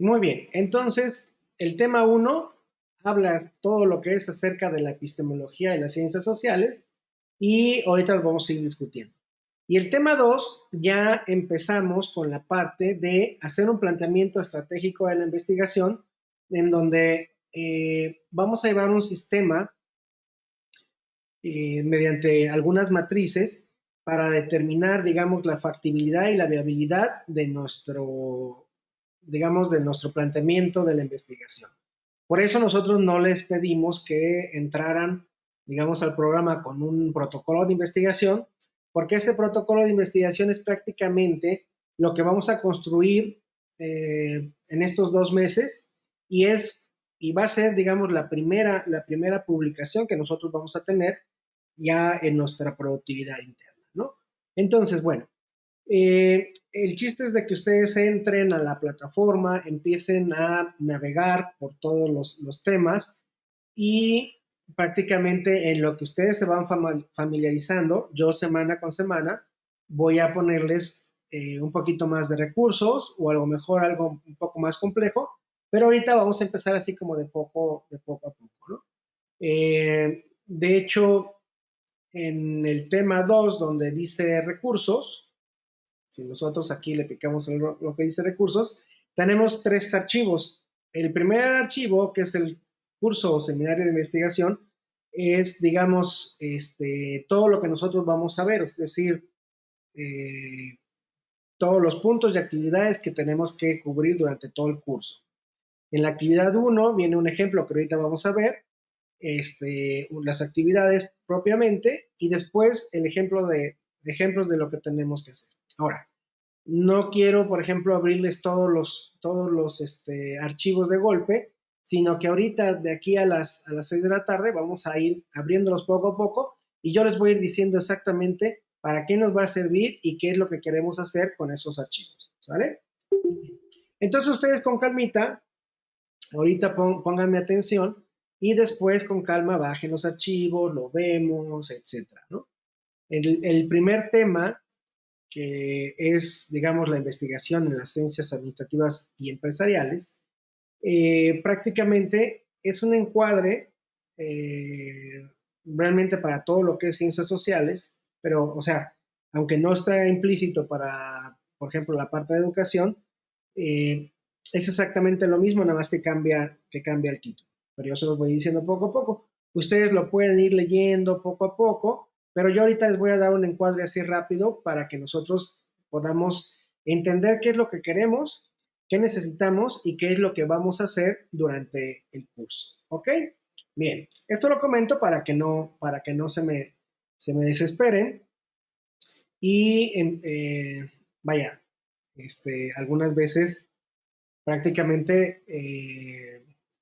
Muy bien, entonces el tema uno habla todo lo que es acerca de la epistemología y las ciencias sociales y ahorita los vamos a ir discutiendo. Y el tema 2 ya empezamos con la parte de hacer un planteamiento estratégico de la investigación en donde vamos a llevar un sistema mediante algunas matrices para determinar, digamos, la factibilidad y la viabilidad de nuestro, digamos, de nuestro planteamiento de la investigación. Por eso nosotros no les pedimos que entraran, digamos, al programa con un protocolo de investigación, porque este protocolo de investigación es prácticamente lo que vamos a construir en estos 2 meses y va a ser, digamos, la primera publicación que nosotros vamos a tener ya en nuestra productividad interna, ¿no? Entonces, bueno, el chiste es de que ustedes entren a la plataforma, empiecen a navegar por todos los temas y prácticamente en lo que ustedes se van familiarizando, yo semana con semana voy a ponerles un poquito más de recursos o a lo mejor algo un poco más complejo, pero ahorita vamos a empezar así como de poco a poco, ¿no? De hecho, en el tema 2 donde dice recursos, si nosotros aquí le picamos en lo que dice recursos, tenemos 3 archivos. El primer archivo, que es el curso o seminario de investigación, es, digamos, todo lo que nosotros vamos a ver, es decir, eh, todos los puntos y actividades que tenemos que cubrir durante todo el curso. En la actividad 1 viene un ejemplo que ahorita vamos a ver, las actividades propiamente y después el ejemplo de ejemplos de lo que tenemos que hacer. Ahora, no quiero, por ejemplo, abrirles todos los archivos de golpe, sino que ahorita de aquí a las 6 de la tarde vamos a ir abriéndolos poco a poco y yo les voy a ir diciendo exactamente para qué nos va a servir y qué es lo que queremos hacer con esos archivos, ¿sale? Entonces ustedes con calmita, ahorita pónganme atención y después con calma bajen los archivos, lo vemos, etcétera, ¿no? El primer tema que es, digamos, la investigación en las ciencias administrativas y empresariales, prácticamente es un encuadre realmente para todo lo que es ciencias sociales, pero, o sea, aunque no está implícito para, por ejemplo, la parte de educación, eh, es exactamente lo mismo, nada más que cambia el título. Pero yo se los voy diciendo poco a poco. Ustedes lo pueden ir leyendo poco a poco, pero yo ahorita les voy a dar un encuadre así rápido para que nosotros podamos entender qué es lo que queremos, qué necesitamos y qué es lo que vamos a hacer durante el curso. ¿Ok? Bien, esto lo comento para que no se me desesperen y vaya, algunas veces prácticamente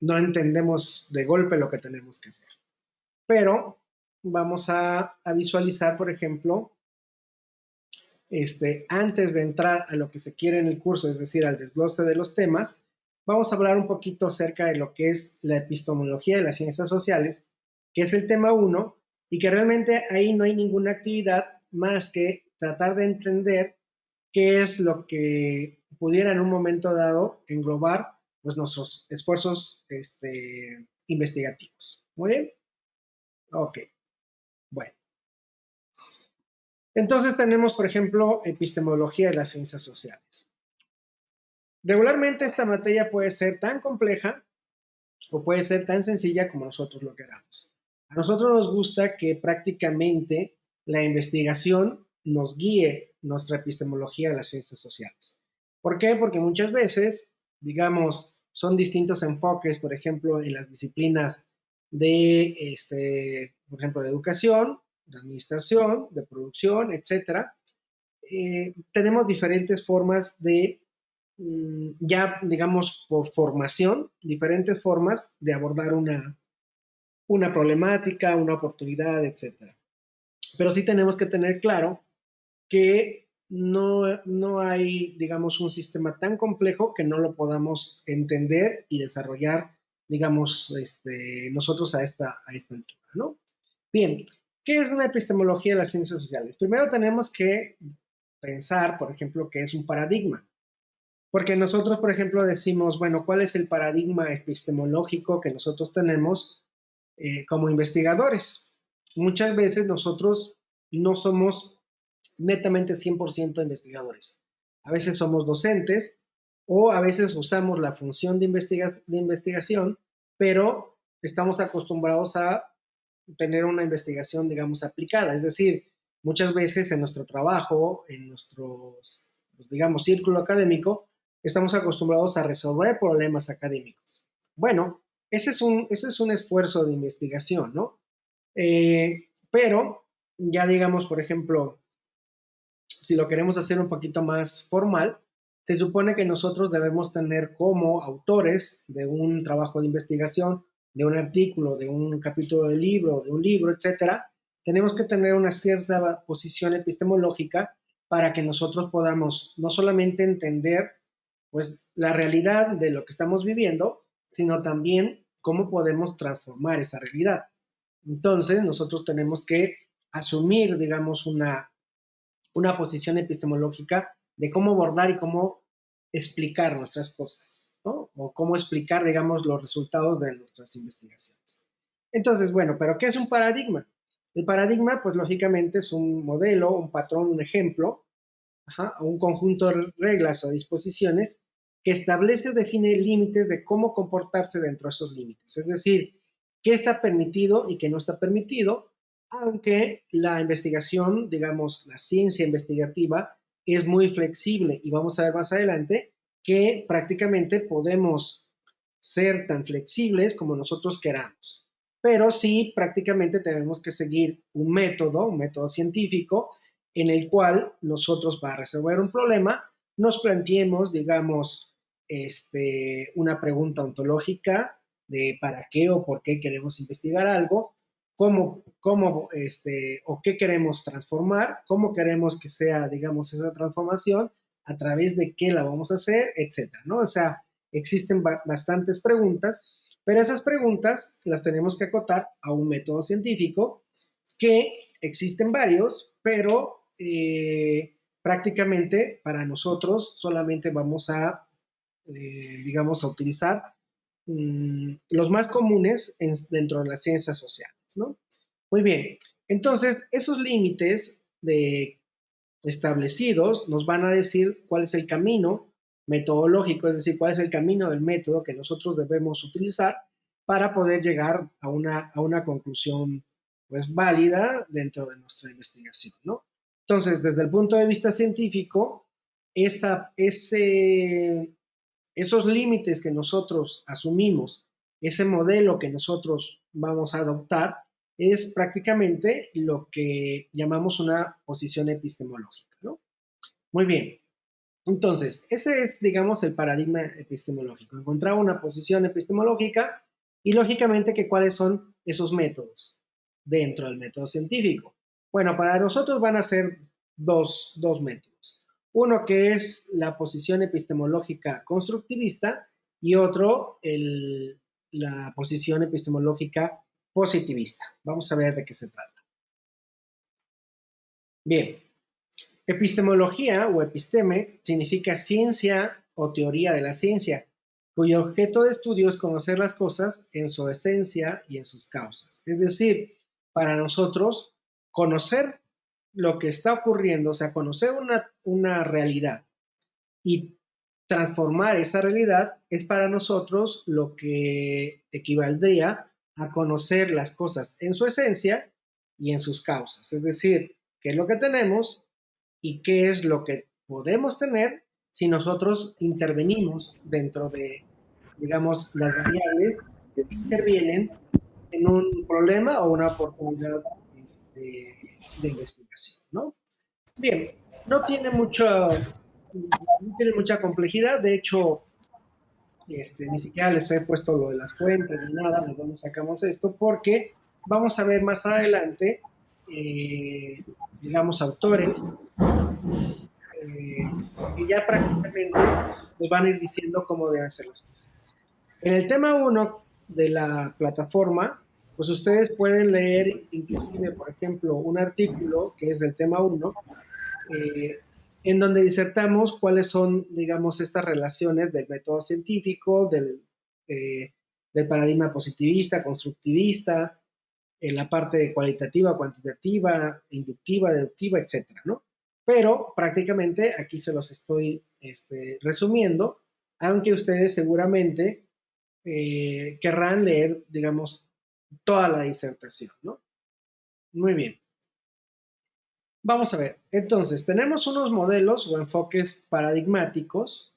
no entendemos de golpe lo que tenemos que hacer. Pero vamos a visualizar, por ejemplo, antes de entrar a lo que se quiere en el curso, es decir, al desglose de los temas, vamos a hablar un poquito acerca de lo que es la epistemología de las ciencias sociales, que es el tema uno, y que realmente ahí no hay ninguna actividad más que tratar de entender qué es lo que pudiera en un momento dado englobar pues, nuestros esfuerzos investigativos. ¿Muy bien? Ok, bueno. Entonces tenemos, por ejemplo, epistemología de las ciencias sociales. Regularmente esta materia puede ser tan compleja o puede ser tan sencilla como nosotros lo queramos. A nosotros nos gusta que prácticamente la investigación nos guíe nuestra epistemología de las ciencias sociales. ¿Por qué? Porque muchas veces, digamos, son distintos enfoques, por ejemplo, en las disciplinas por ejemplo, de educación, de administración, de producción, etcétera. Tenemos diferentes formas de ya, digamos, por formación, diferentes formas de abordar una problemática, una oportunidad, etcétera. Pero sí tenemos que tener claro que no hay, digamos, un sistema tan complejo que no lo podamos entender y desarrollar, digamos, nosotros a esta altura, ¿no? Bien, ¿qué es una epistemología de las ciencias sociales? Primero tenemos que pensar, por ejemplo, qué es un paradigma. Porque nosotros, por ejemplo, decimos, bueno, ¿cuál es el paradigma epistemológico que nosotros tenemos como investigadores? Muchas veces nosotros no somos netamente 100% investigadores. A veces somos docentes o a veces usamos la función de investigación, pero estamos acostumbrados a tener una investigación, digamos, aplicada. Es decir, muchas veces en nuestro trabajo, en nuestros, digamos, círculo académico, estamos acostumbrados a resolver problemas académicos. Bueno, ese es un esfuerzo de investigación, ¿no? Pero ya digamos, por ejemplo, si lo queremos hacer un poquito más formal, se supone que nosotros debemos tener como autores de un trabajo de investigación, de un artículo, de un capítulo de libro, de un libro, etcétera, tenemos que tener una cierta posición epistemológica para que nosotros podamos no solamente entender pues la realidad de lo que estamos viviendo, sino también cómo podemos transformar esa realidad. Entonces, nosotros tenemos que asumir, digamos, una posición epistemológica de cómo abordar y cómo explicar nuestras cosas, ¿no? O cómo explicar, digamos, los resultados de nuestras investigaciones. Entonces, bueno, ¿pero qué es un paradigma? El paradigma, pues lógicamente es un modelo, un patrón, un ejemplo, o un conjunto de reglas o disposiciones que establece o define límites de cómo comportarse dentro de esos límites. Es decir, qué está permitido y qué no está permitido, aunque la investigación, digamos, la ciencia investigativa es muy flexible y vamos a ver más adelante que prácticamente podemos ser tan flexibles como nosotros queramos. Pero sí, prácticamente tenemos que seguir un método científico, en el cual nosotros, para resolver un problema, nos planteemos, digamos, una pregunta ontológica de para qué o por qué queremos investigar algo, o qué queremos transformar, cómo queremos que sea, digamos, esa transformación, a través de qué la vamos a hacer, etcétera, ¿no? O sea, existen bastantes preguntas, pero esas preguntas las tenemos que acotar a un método científico que existen varios, pero prácticamente para nosotros solamente vamos a, digamos, a utilizar los más comunes dentro de las ciencias sociales, ¿no? Muy bien, entonces esos límites establecidos nos van a decir cuál es el camino metodológico, es decir, cuál es el camino del método que nosotros debemos utilizar para poder llegar a una conclusión pues válida dentro de nuestra investigación, ¿no? Entonces, desde el punto de vista científico, esos límites que nosotros asumimos, ese modelo que nosotros vamos a adoptar, es prácticamente lo que llamamos una posición epistemológica, ¿no? Muy bien. Entonces, ese es, digamos, el paradigma epistemológico. Encontrar una posición epistemológica y, lógicamente, que cuáles son esos métodos dentro del método científico. Bueno, para nosotros van a ser dos métodos. Uno que es la posición epistemológica constructivista y otro la posición epistemológica positivista. Vamos a ver de qué se trata. Bien, epistemología o episteme significa ciencia o teoría de la ciencia, cuyo objeto de estudio es conocer las cosas en su esencia y en sus causas. Es decir, para nosotros, conocer lo que está ocurriendo, o sea, conocer una realidad y transformar esa realidad es para nosotros lo que equivaldría a conocer las cosas en su esencia y en sus causas. Es decir, qué es lo que tenemos y qué es lo que podemos tener si nosotros intervenimos dentro de, digamos, las variables que intervienen en un problema o una oportunidad de investigación, ¿no? Bien, no tiene no tiene mucha complejidad, de hecho, ni siquiera les he puesto lo de las fuentes ni nada de dónde sacamos esto, porque vamos a ver más adelante, eh, digamos, autores que ya prácticamente nos van a ir diciendo cómo deben ser las cosas. En el tema 1 de la plataforma, pues ustedes pueden leer inclusive, por ejemplo, un artículo que es del tema 1, en donde disertamos cuáles son, digamos, estas relaciones del método científico, eh, del paradigma positivista, constructivista, en la parte cualitativa, cuantitativa, inductiva, deductiva, etcétera, ¿no? Pero prácticamente aquí se los estoy resumiendo, aunque ustedes seguramente querrán leer, digamos, toda la disertación, ¿no? Muy bien. Vamos a ver. Entonces, tenemos unos modelos o enfoques paradigmáticos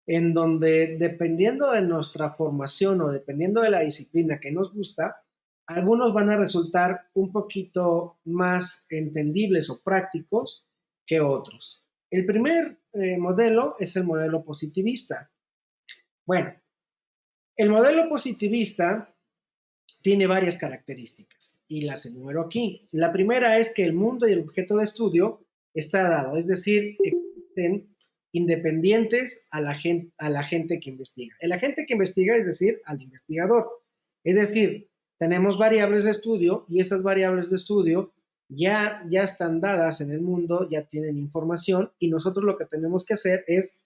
en donde, dependiendo de nuestra formación o dependiendo de la disciplina que nos gusta, algunos van a resultar un poquito más entendibles o prácticos que otros. El primer modelo es el modelo positivista. Bueno, el modelo positivista tiene varias características y las enumero aquí. La primera es que el mundo y el objeto de estudio está dado, es decir, existen independientes a la gente que investiga. El agente que investiga, es decir, al investigador. Es decir, tenemos variables de estudio y esas variables de estudio ya están dadas en el mundo, ya tienen información y nosotros lo que tenemos que hacer es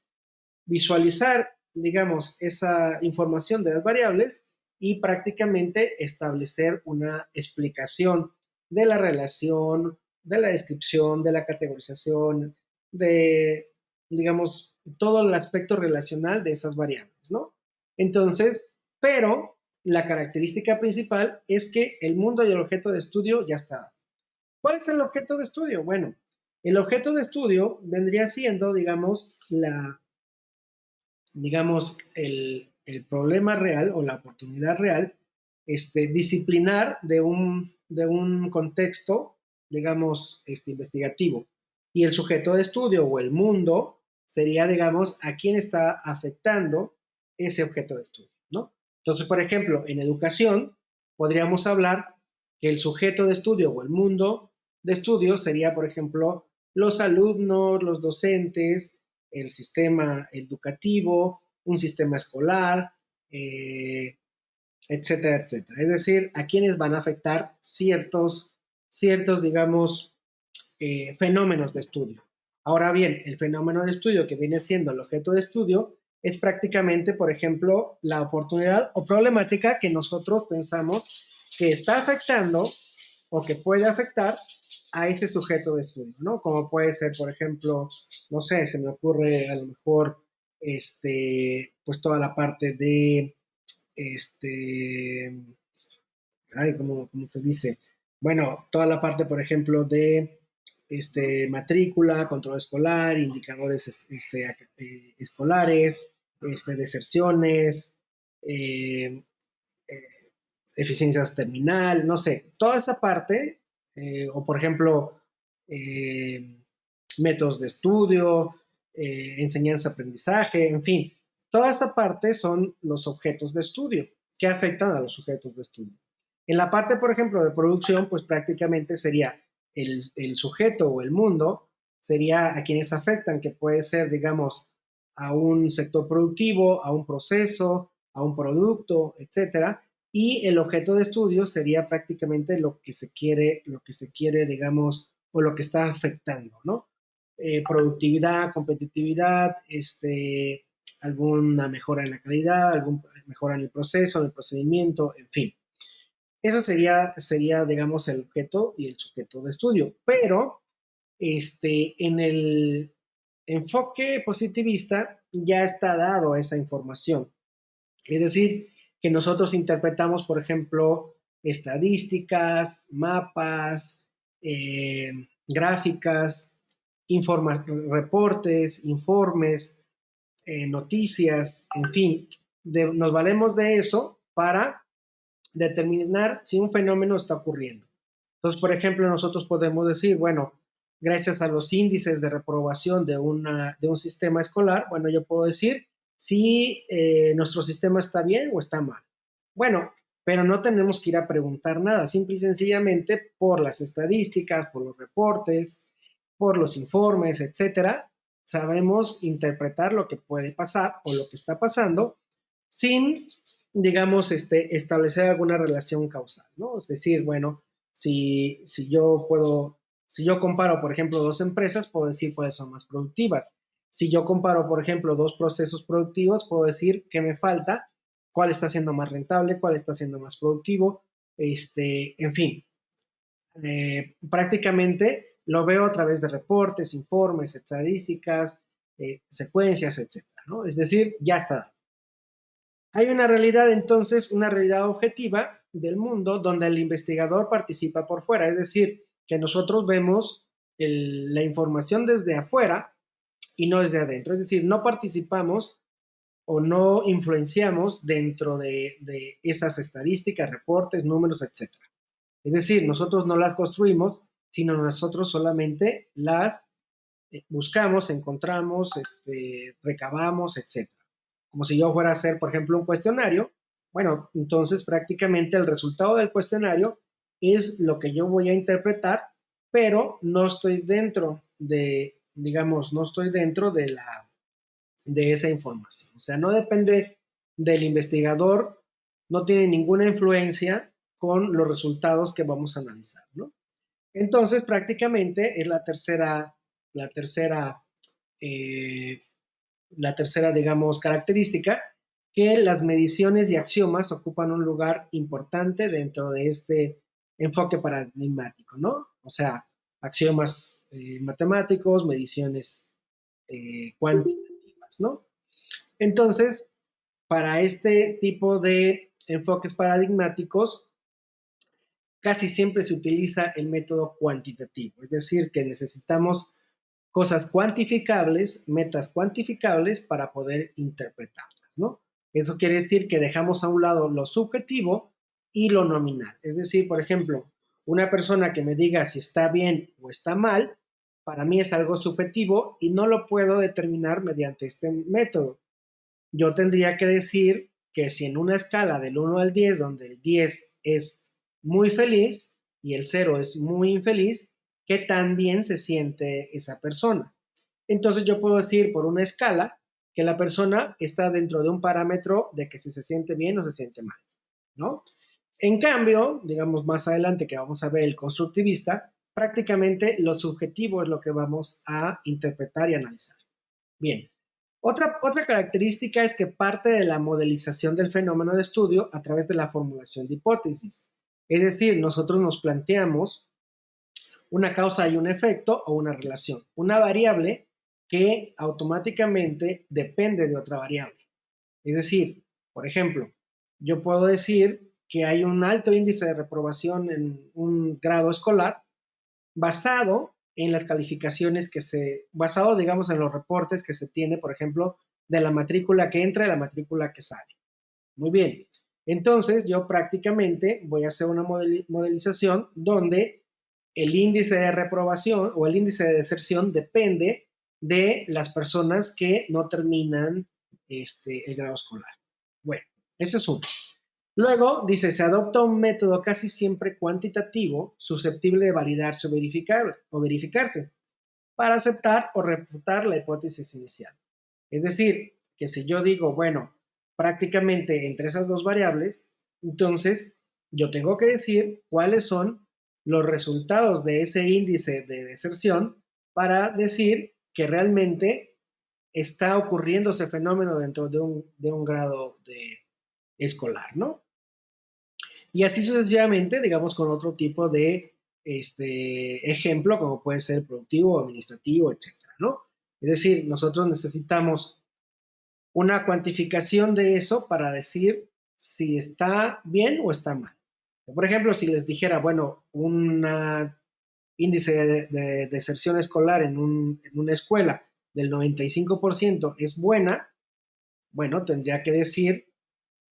visualizar, digamos, esa información de las variables y prácticamente establecer una explicación de la relación, de la descripción, de la categorización, de, digamos, todo el aspecto relacional de esas variables, ¿no? Entonces, pero la característica principal es que el mundo y el objeto de estudio ya está. ¿Cuál es el objeto de estudio? Bueno, el objeto de estudio vendría siendo, digamos, el problema real o la oportunidad real, disciplinar de un contexto, digamos, investigativo. Y el sujeto de estudio o el mundo sería, digamos, a quién está afectando ese objeto de estudio, ¿no? Entonces, por ejemplo, en educación podríamos hablar que el sujeto de estudio o el mundo de estudio sería, por ejemplo, los alumnos, los docentes, el sistema educativo, un sistema escolar, etcétera, etcétera. Es decir, a quienes van a afectar ciertos digamos, fenómenos de estudio. Ahora bien, el fenómeno de estudio que viene siendo el objeto de estudio es prácticamente, por ejemplo, la oportunidad o problemática que nosotros pensamos que está afectando o que puede afectar a ese sujeto de estudio, ¿no? Como puede ser, por ejemplo, no sé, se me ocurre a lo mejor, pues toda la parte de, ay, ¿cómo se dice? Bueno, toda la parte, por ejemplo, de matrícula, control escolar, indicadores escolares, deserciones, eh, eh, eficiencias terminal, no sé, toda esa parte, o por ejemplo, eh, métodos de estudio, enseñanza-aprendizaje, en fin, toda esta parte son los objetos de estudio que afectan a los sujetos de estudio. En la parte, por ejemplo, de producción, pues prácticamente sería el sujeto o el mundo, sería a quienes afectan, que puede ser, digamos, a un sector productivo, a un proceso, a un producto, etcétera, y el objeto de estudio sería prácticamente lo que se quiere, digamos, o lo que está afectando, ¿no? Productividad, competitividad, alguna mejora en la calidad, alguna mejora en el proceso, en el procedimiento, en fin. Eso sería, digamos, el objeto y el sujeto de estudio. Pero en el enfoque positivista ya está dado esa información. Es decir, que nosotros interpretamos, por ejemplo, estadísticas, mapas, gráficas, reportes, informes, noticias, en fin, nos valemos de eso para determinar si un fenómeno está ocurriendo. Entonces, por ejemplo, nosotros podemos decir, bueno, gracias a los índices de reprobación de un sistema escolar, bueno, yo puedo decir si nuestro sistema está bien o está mal. Bueno, pero no tenemos que ir a preguntar nada, simple y sencillamente por las estadísticas, por los reportes, por los informes, etcétera, sabemos interpretar lo que puede pasar o lo que está pasando sin, digamos, establecer alguna relación causal, ¿no? Es decir, bueno, si yo puedo Si yo comparo, por ejemplo, dos empresas, puedo decir cuáles son más productivas. Si yo comparo, por ejemplo, dos procesos productivos, puedo decir qué me falta, cuál está siendo más rentable, cuál está siendo más productivo, en fin, prácticamente lo veo a través de reportes, informes, estadísticas, secuencias, etcétera, ¿no? Es decir, ya está. Hay una realidad entonces, una realidad objetiva del mundo donde el investigador participa por fuera, es decir, que nosotros vemos la información desde afuera y no desde adentro, es decir, no participamos o no influenciamos dentro de esas estadísticas, reportes, números, etcétera. Es decir, nosotros no las construimos, sino nosotros solamente las buscamos, encontramos, recabamos, etcétera. Como si yo fuera a hacer, por ejemplo, un cuestionario. Bueno, entonces prácticamente el resultado del cuestionario es lo que yo voy a interpretar, pero no estoy dentro de, digamos, no estoy dentro de esa información. O sea, no depende del investigador, no tiene ninguna influencia con los resultados que vamos a analizar, ¿no? Entonces, prácticamente es la tercera, eh, la tercera, digamos, característica, que las mediciones y axiomas ocupan un lugar importante dentro de este enfoque paradigmático, ¿no? O sea, axiomas matemáticos, mediciones cuantitativas, ¿no? Entonces, para este tipo de enfoques paradigmáticos, casi siempre se utiliza el método cuantitativo, es decir, que necesitamos cosas cuantificables, metas cuantificables para poder interpretarlas, ¿no? Eso quiere decir que dejamos a un lado lo subjetivo y lo nominal. Es decir, por ejemplo, una persona que me diga si está bien o está mal, para mí es algo subjetivo y no lo puedo determinar mediante este método. Yo tendría que decir que si en una escala del 1 al 10, donde el 10 es muy feliz y el 0 es muy infeliz, ¿qué tan bien se siente esa persona? Entonces yo puedo decir por una escala que la persona está dentro de un parámetro de que si se siente bien o se siente mal, ¿no? En cambio, digamos más adelante que vamos a ver el constructivista, prácticamente lo subjetivo es lo que vamos a interpretar y analizar. Bien, otra característica es que parte de la modelización del fenómeno de estudio a través de la formulación de hipótesis. Es decir, nosotros nos planteamos una causa y un efecto o una relación, una variable que automáticamente depende de otra variable. Es decir, por ejemplo, yo puedo decir que hay un alto índice de reprobación en un grado escolar basado en las calificaciones basado, digamos, en los reportes que se tiene, por ejemplo, de la matrícula que entra y la matrícula que sale. Muy bien. Entonces, yo prácticamente voy a hacer una modelización donde el índice de reprobación o el índice de deserción depende de las personas que no terminan el grado escolar. Bueno, ese es uno. Luego dice, se adopta un método casi siempre cuantitativo, susceptible de validarse o verificarse, para aceptar o refutar la hipótesis inicial. Es decir, que si yo digo, bueno, prácticamente entre esas dos variables, entonces yo tengo que decir cuáles son los resultados de ese índice de deserción para decir que realmente está ocurriendo ese fenómeno dentro de un grado escolar, ¿no? Y así sucesivamente, digamos, con otro tipo de ejemplo, como puede ser productivo, administrativo, etcétera, ¿no? Es decir, nosotros necesitamos una cuantificación de eso para decir si está bien o está mal. Por ejemplo, si les dijera, bueno, un índice de deserción escolar en una escuela del 95% es buena, bueno, tendría que decir,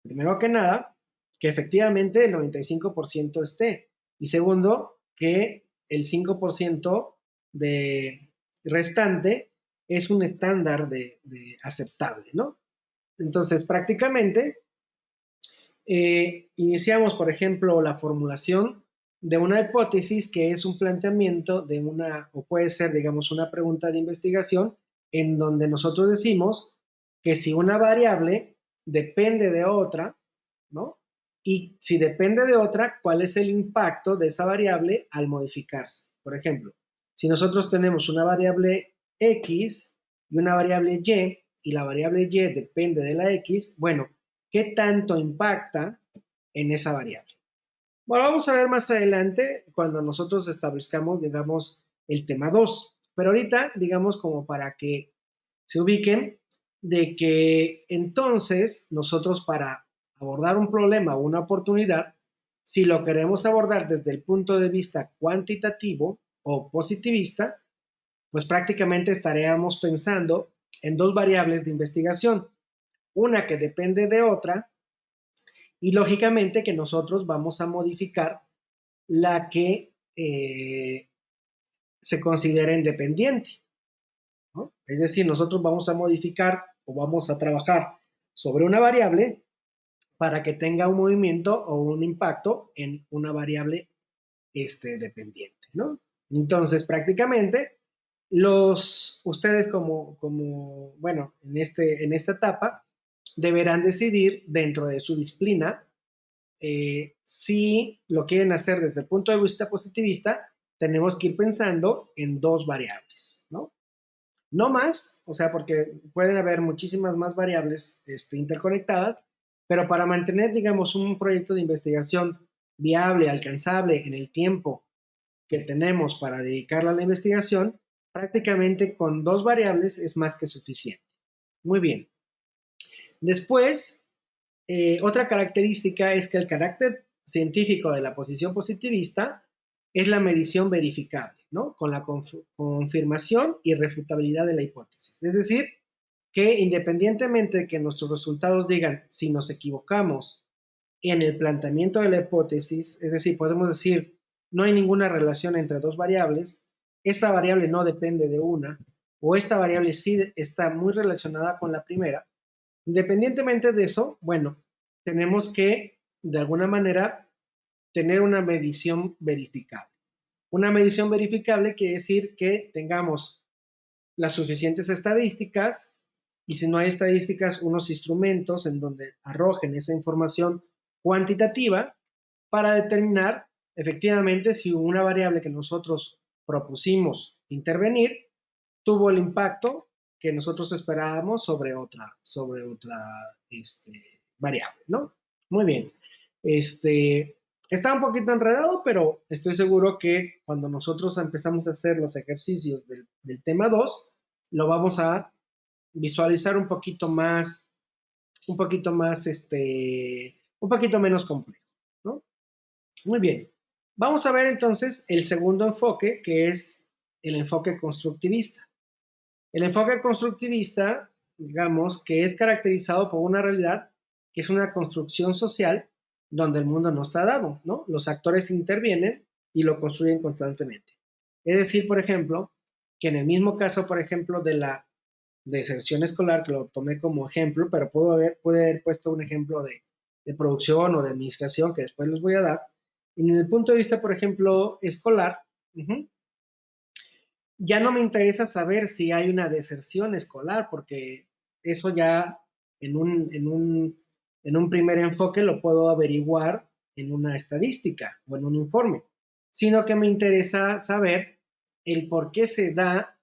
primero que nada, que efectivamente el 95% esté. Y segundo, que el 5% de restante es un estándar de aceptable, ¿no? Entonces, prácticamente, iniciamos, por ejemplo, la formulación de una hipótesis que es un planteamiento de o puede ser, digamos, una pregunta de investigación en donde nosotros decimos que si una variable depende de otra, ¿no? Y si depende de otra, ¿cuál es el impacto de esa variable al modificarse? Por ejemplo, Si nosotros tenemos una variable X y una variable Y la variable Y depende de la X, bueno, ¿qué tanto impacta en esa variable? Bueno, vamos a ver más adelante cuando nosotros establezcamos, digamos, el tema 2. Pero ahorita, digamos, como para que se ubiquen, de que entonces nosotros para abordar un problema o una oportunidad, si lo queremos abordar desde el punto de vista cuantitativo o positivista, pues prácticamente estaríamos pensando en dos variables de investigación, una que depende de otra y lógicamente que nosotros vamos a modificar la que se considera independiente, ¿no? Es decir, nosotros vamos a modificar o vamos a trabajar sobre una variable para que tenga un movimiento o un impacto en una variable dependiente, ¿no? Entonces, prácticamente, ustedes bueno, en esta etapa, deberán decidir dentro de su disciplina si lo quieren hacer desde el punto de vista positivista, tenemos que ir pensando en dos variables, ¿no? No más, o sea, porque pueden haber muchísimas más variables interconectadas, pero para mantener, digamos, un proyecto de investigación viable, alcanzable en el tiempo que tenemos para dedicarla a la investigación, prácticamente con dos variables es más que suficiente. Muy bien. Después, otra característica es que el carácter científico de la posición positivista es la medición verificable, ¿no? Con la confirmación y refutabilidad de la hipótesis. Es decir, que independientemente de que nuestros resultados digan si nos equivocamos en el planteamiento de la hipótesis, es decir, podemos decir no hay ninguna relación entre dos variables, esta variable no depende de una, o esta variable sí está muy relacionada con la primera. Independientemente de eso, bueno, tenemos que, de alguna manera, tener una medición verificable. Una medición verificable quiere decir que tengamos las suficientes estadísticas y si no hay estadísticas, unos instrumentos en donde arrojen esa información cuantitativa para determinar efectivamente si una variable que nosotros propusimos intervenir tuvo el impacto que nosotros esperábamos sobre otra variable, ¿no? Muy bien. Está un poquito enredado, pero estoy seguro que cuando nosotros empezamos a hacer los ejercicios del tema 2, lo vamos a visualizar un poquito menos complejo, ¿no? Muy bien. Vamos a ver entonces el segundo enfoque, que es el enfoque constructivista. El enfoque constructivista, digamos, que es caracterizado por una realidad que es una construcción social donde el mundo no está dado, ¿no? Los actores intervienen y lo construyen constantemente. Es decir, por ejemplo, que en el mismo caso, por ejemplo, de la deserción escolar, que lo tomé como ejemplo, pero puede haber puesto un ejemplo de producción o de administración que después les voy a dar. Y en el punto de vista, por ejemplo, escolar, ya no me interesa saber si hay una deserción escolar, porque eso ya en un primer enfoque lo puedo averiguar en una estadística o en un informe, sino que me interesa saber el por qué se da,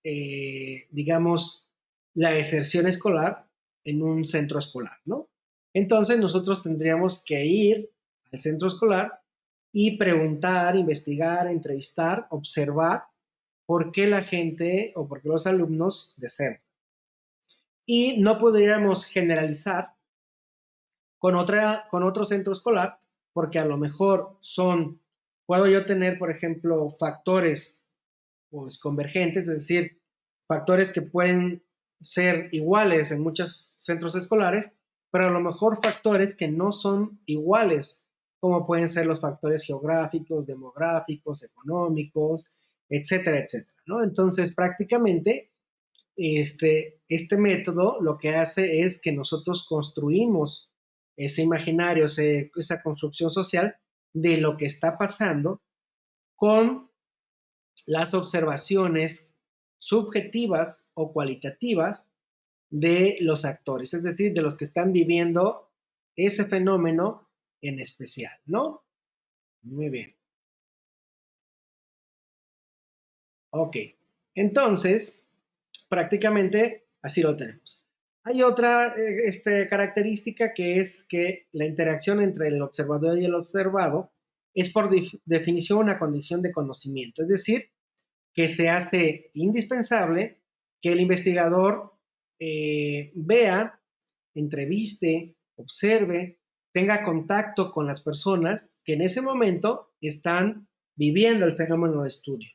digamos, la deserción escolar en un centro escolar, ¿no? Entonces nosotros tendríamos que ir al centro escolar y preguntar, investigar, entrevistar, observar por qué la gente o por qué los alumnos desertan. Y no podríamos generalizar con otro centro escolar, porque a lo mejor puedo yo tener, por ejemplo, factores pues, convergentes, es decir, factores que pueden ser iguales en muchos centros escolares, pero a lo mejor factores que no son iguales, como pueden ser los factores geográficos, demográficos, económicos, etcétera, etcétera, ¿no? Entonces, prácticamente, este método lo que hace es que nosotros construimos ese imaginario, esa construcción social de lo que está pasando con las observaciones subjetivas o cualitativas de los actores, es decir, de los que están viviendo ese fenómeno en especial, ¿no? Muy bien. Ok, entonces prácticamente así lo tenemos. Hay otra característica que es que la interacción entre el observador y el observado es por definición una condición de conocimiento, es decir, que se hace indispensable que el investigador vea, entreviste, observe, tenga contacto con las personas que en ese momento están viviendo el fenómeno de estudio.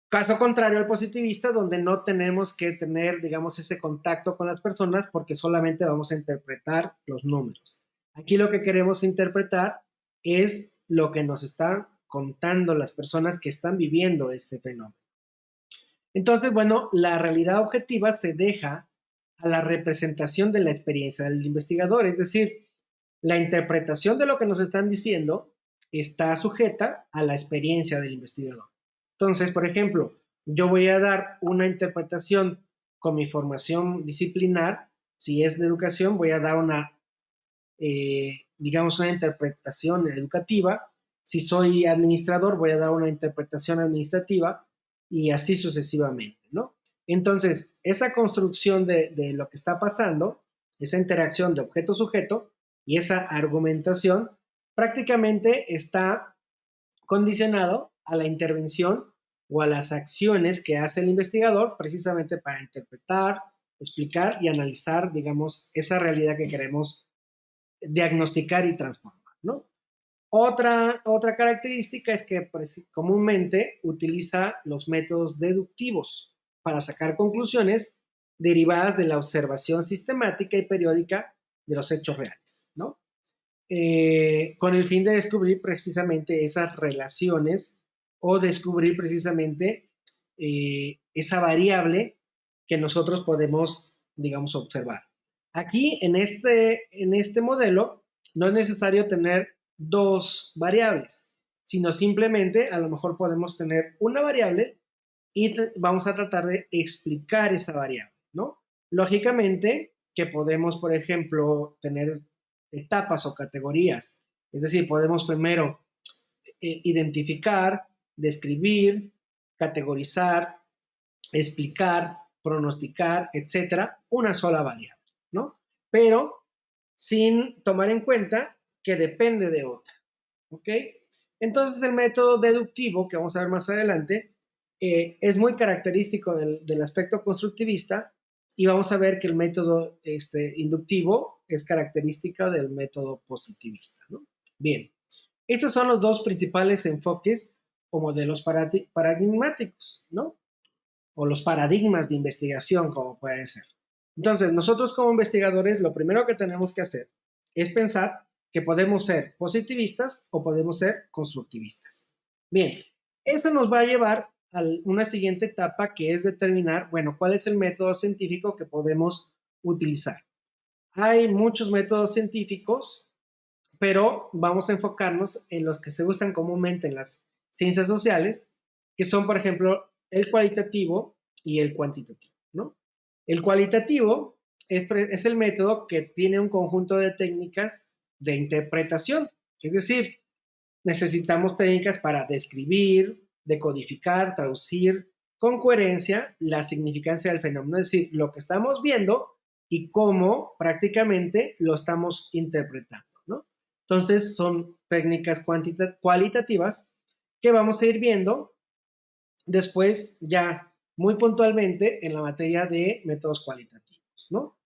Caso contrario al positivista, donde no tenemos que tener, digamos, ese contacto con las personas porque solamente vamos a interpretar los números. Aquí lo que queremos interpretar es lo que nos están contando las personas que están viviendo este fenómeno. Entonces, bueno, la realidad objetiva se deja a la representación de la experiencia del investigador, es decir, la interpretación de lo que nos están diciendo está sujeta a la experiencia del investigador. Entonces, por ejemplo, yo voy a dar una interpretación con mi formación disciplinar, si es de educación, voy a dar una, digamos, una interpretación educativa. Si soy administrador, voy a dar una interpretación administrativa y así sucesivamente, ¿no? Entonces, esa construcción de lo que está pasando, esa interacción de objeto-sujeto y esa argumentación prácticamente está condicionado a la intervención o a las acciones que hace el investigador precisamente para interpretar, explicar y analizar, digamos, esa realidad que queremos diagnosticar y transformar, ¿no? Otra característica es que comúnmente utiliza los métodos deductivos para sacar conclusiones derivadas de la observación sistemática y periódica de los hechos reales, ¿no? Con el fin de descubrir precisamente esas relaciones o descubrir precisamente esa variable que nosotros podemos, digamos, observar. Aquí, en este modelo, no es necesario tener dos variables, sino simplemente a lo mejor podemos tener una variable y vamos a tratar de explicar esa variable, ¿no? Lógicamente que podemos, por ejemplo, tener etapas o categorías, es decir, podemos primero identificar, describir, categorizar, explicar, pronosticar, etcétera, una sola variable, ¿no? Pero sin tomar en cuenta que depende de otra, ¿ok? Entonces el método deductivo, que vamos a ver más adelante, es muy característico del aspecto constructivista y vamos a ver que el método inductivo es característica del método positivista, ¿no? Bien, estos son los dos principales enfoques o modelos paradigmáticos, ¿no? O los paradigmas de investigación, como pueden ser. Entonces, nosotros como investigadores, lo primero que tenemos que hacer es pensar que podemos ser positivistas o podemos ser constructivistas. Bien, eso nos va a llevar a una siguiente etapa que es determinar, bueno, cuál es el método científico que podemos utilizar. Hay muchos métodos científicos, pero vamos a enfocarnos en los que se usan comúnmente en las ciencias sociales, que son, por ejemplo, el cualitativo y el cuantitativo, ¿no? El cualitativo es el método que tiene un conjunto de técnicas de interpretación, es decir, necesitamos técnicas para describir, decodificar, traducir con coherencia la significancia del fenómeno, es decir, lo que estamos viendo y cómo prácticamente lo estamos interpretando, ¿no? Entonces son técnicas cualitativas que vamos a ir viendo después ya muy puntualmente en la materia de métodos cualitativos, ¿no?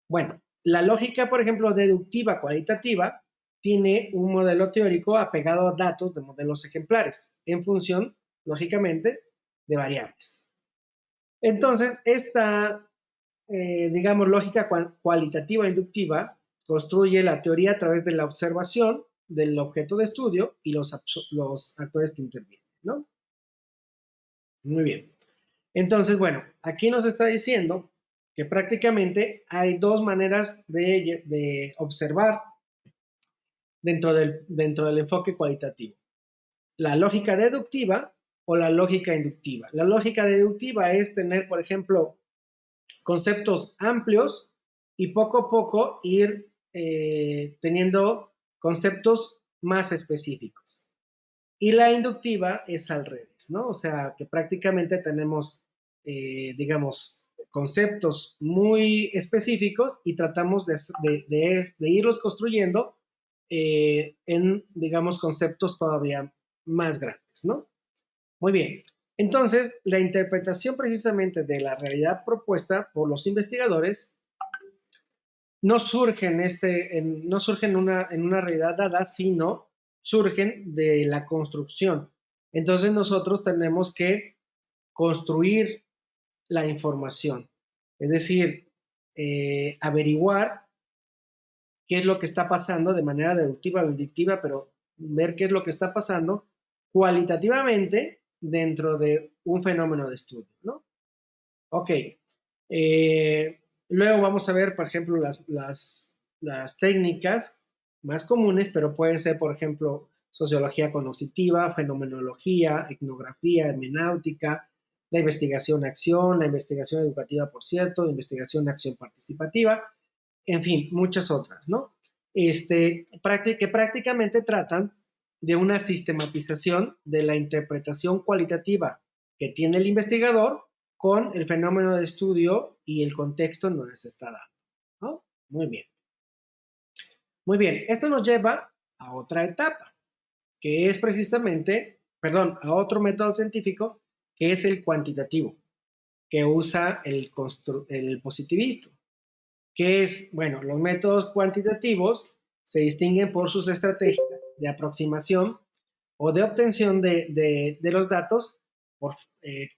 Bueno, la lógica, por ejemplo, deductiva cualitativa tiene un modelo teórico apegado a datos de modelos ejemplares en función, lógicamente, de variables. Entonces, esta, digamos, lógica cualitativa inductiva construye la teoría a través de la observación del objeto de estudio y los actores que intervienen, ¿no? Muy bien. Entonces, bueno, aquí nos está diciendo que prácticamente hay dos maneras de observar dentro del enfoque cualitativo. La lógica deductiva o la lógica inductiva. La lógica deductiva es tener, por ejemplo, conceptos amplios y poco a poco ir teniendo conceptos más específicos. Y la inductiva es al revés, ¿no? O sea, que prácticamente tenemos, digamos, conceptos muy específicos y tratamos de irlos construyendo en, digamos, conceptos todavía más grandes, ¿no? Muy bien. Entonces, la interpretación precisamente de la realidad propuesta por los investigadores no surgen, no surgen en una realidad dada, sino surgen de la construcción. Entonces nosotros tenemos que construir la información, es decir, averiguar qué es lo que está pasando de manera deductiva o inductiva, pero ver qué es lo que está pasando cualitativamente dentro de un fenómeno de estudio, ¿no? Ok. Luego vamos a ver, por ejemplo, las técnicas más comunes, pero pueden ser, por ejemplo, sociología cognitiva, fenomenología, etnografía, hermenéutica, la investigación-acción, la investigación educativa, por cierto, investigación-acción participativa, en fin, muchas otras, ¿no? Que prácticamente tratan de una sistematización de la interpretación cualitativa que tiene el investigador con el fenómeno de estudio y el contexto en donde se está dando, ¿no? Muy bien. Muy bien, esto nos lleva a otra etapa, que es precisamente, perdón, a otro método científico, que es el cuantitativo, que usa el positivista, que es, bueno, los métodos cuantitativos se distinguen por sus estrategias de aproximación o de obtención de los datos por, eh,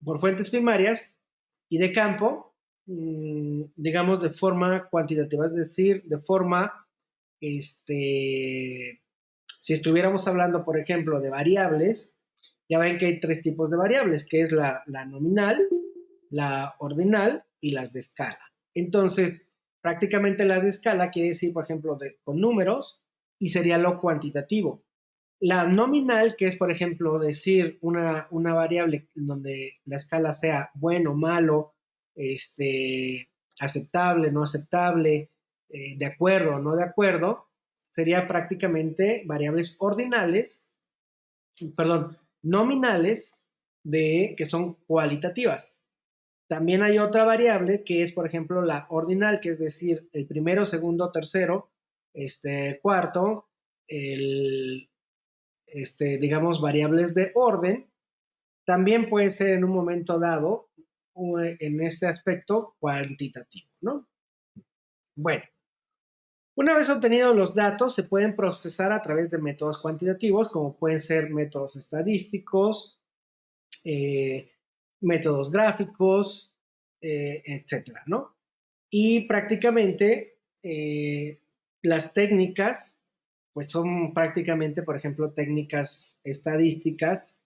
por fuentes primarias y de campo, digamos, de forma cuantitativa, es decir, de forma, si estuviéramos hablando, por ejemplo, de variables, ya ven que hay tres tipos de variables, que es la nominal, la ordinal y las de escala. Entonces, prácticamente las de escala quiere decir, por ejemplo, con números y sería lo cuantitativo. La nominal, que es, por ejemplo, decir una variable donde la escala sea bueno, malo, aceptable, no aceptable, de acuerdo o no de acuerdo, sería prácticamente variables ordinales, perdón, nominales que son cualitativas. También hay otra variable que es, por ejemplo, la ordinal, que es decir, el primero, segundo, tercero, cuarto, digamos, variables de orden. También puede ser en un momento dado, en este aspecto, cuantitativo, ¿no? Bueno, una vez obtenidos los datos, se pueden procesar a través de métodos cuantitativos, como pueden ser métodos estadísticos, eh, métodos gráficos, etcétera, ¿no? Y prácticamente las técnicas, pues son prácticamente, por ejemplo, técnicas estadísticas,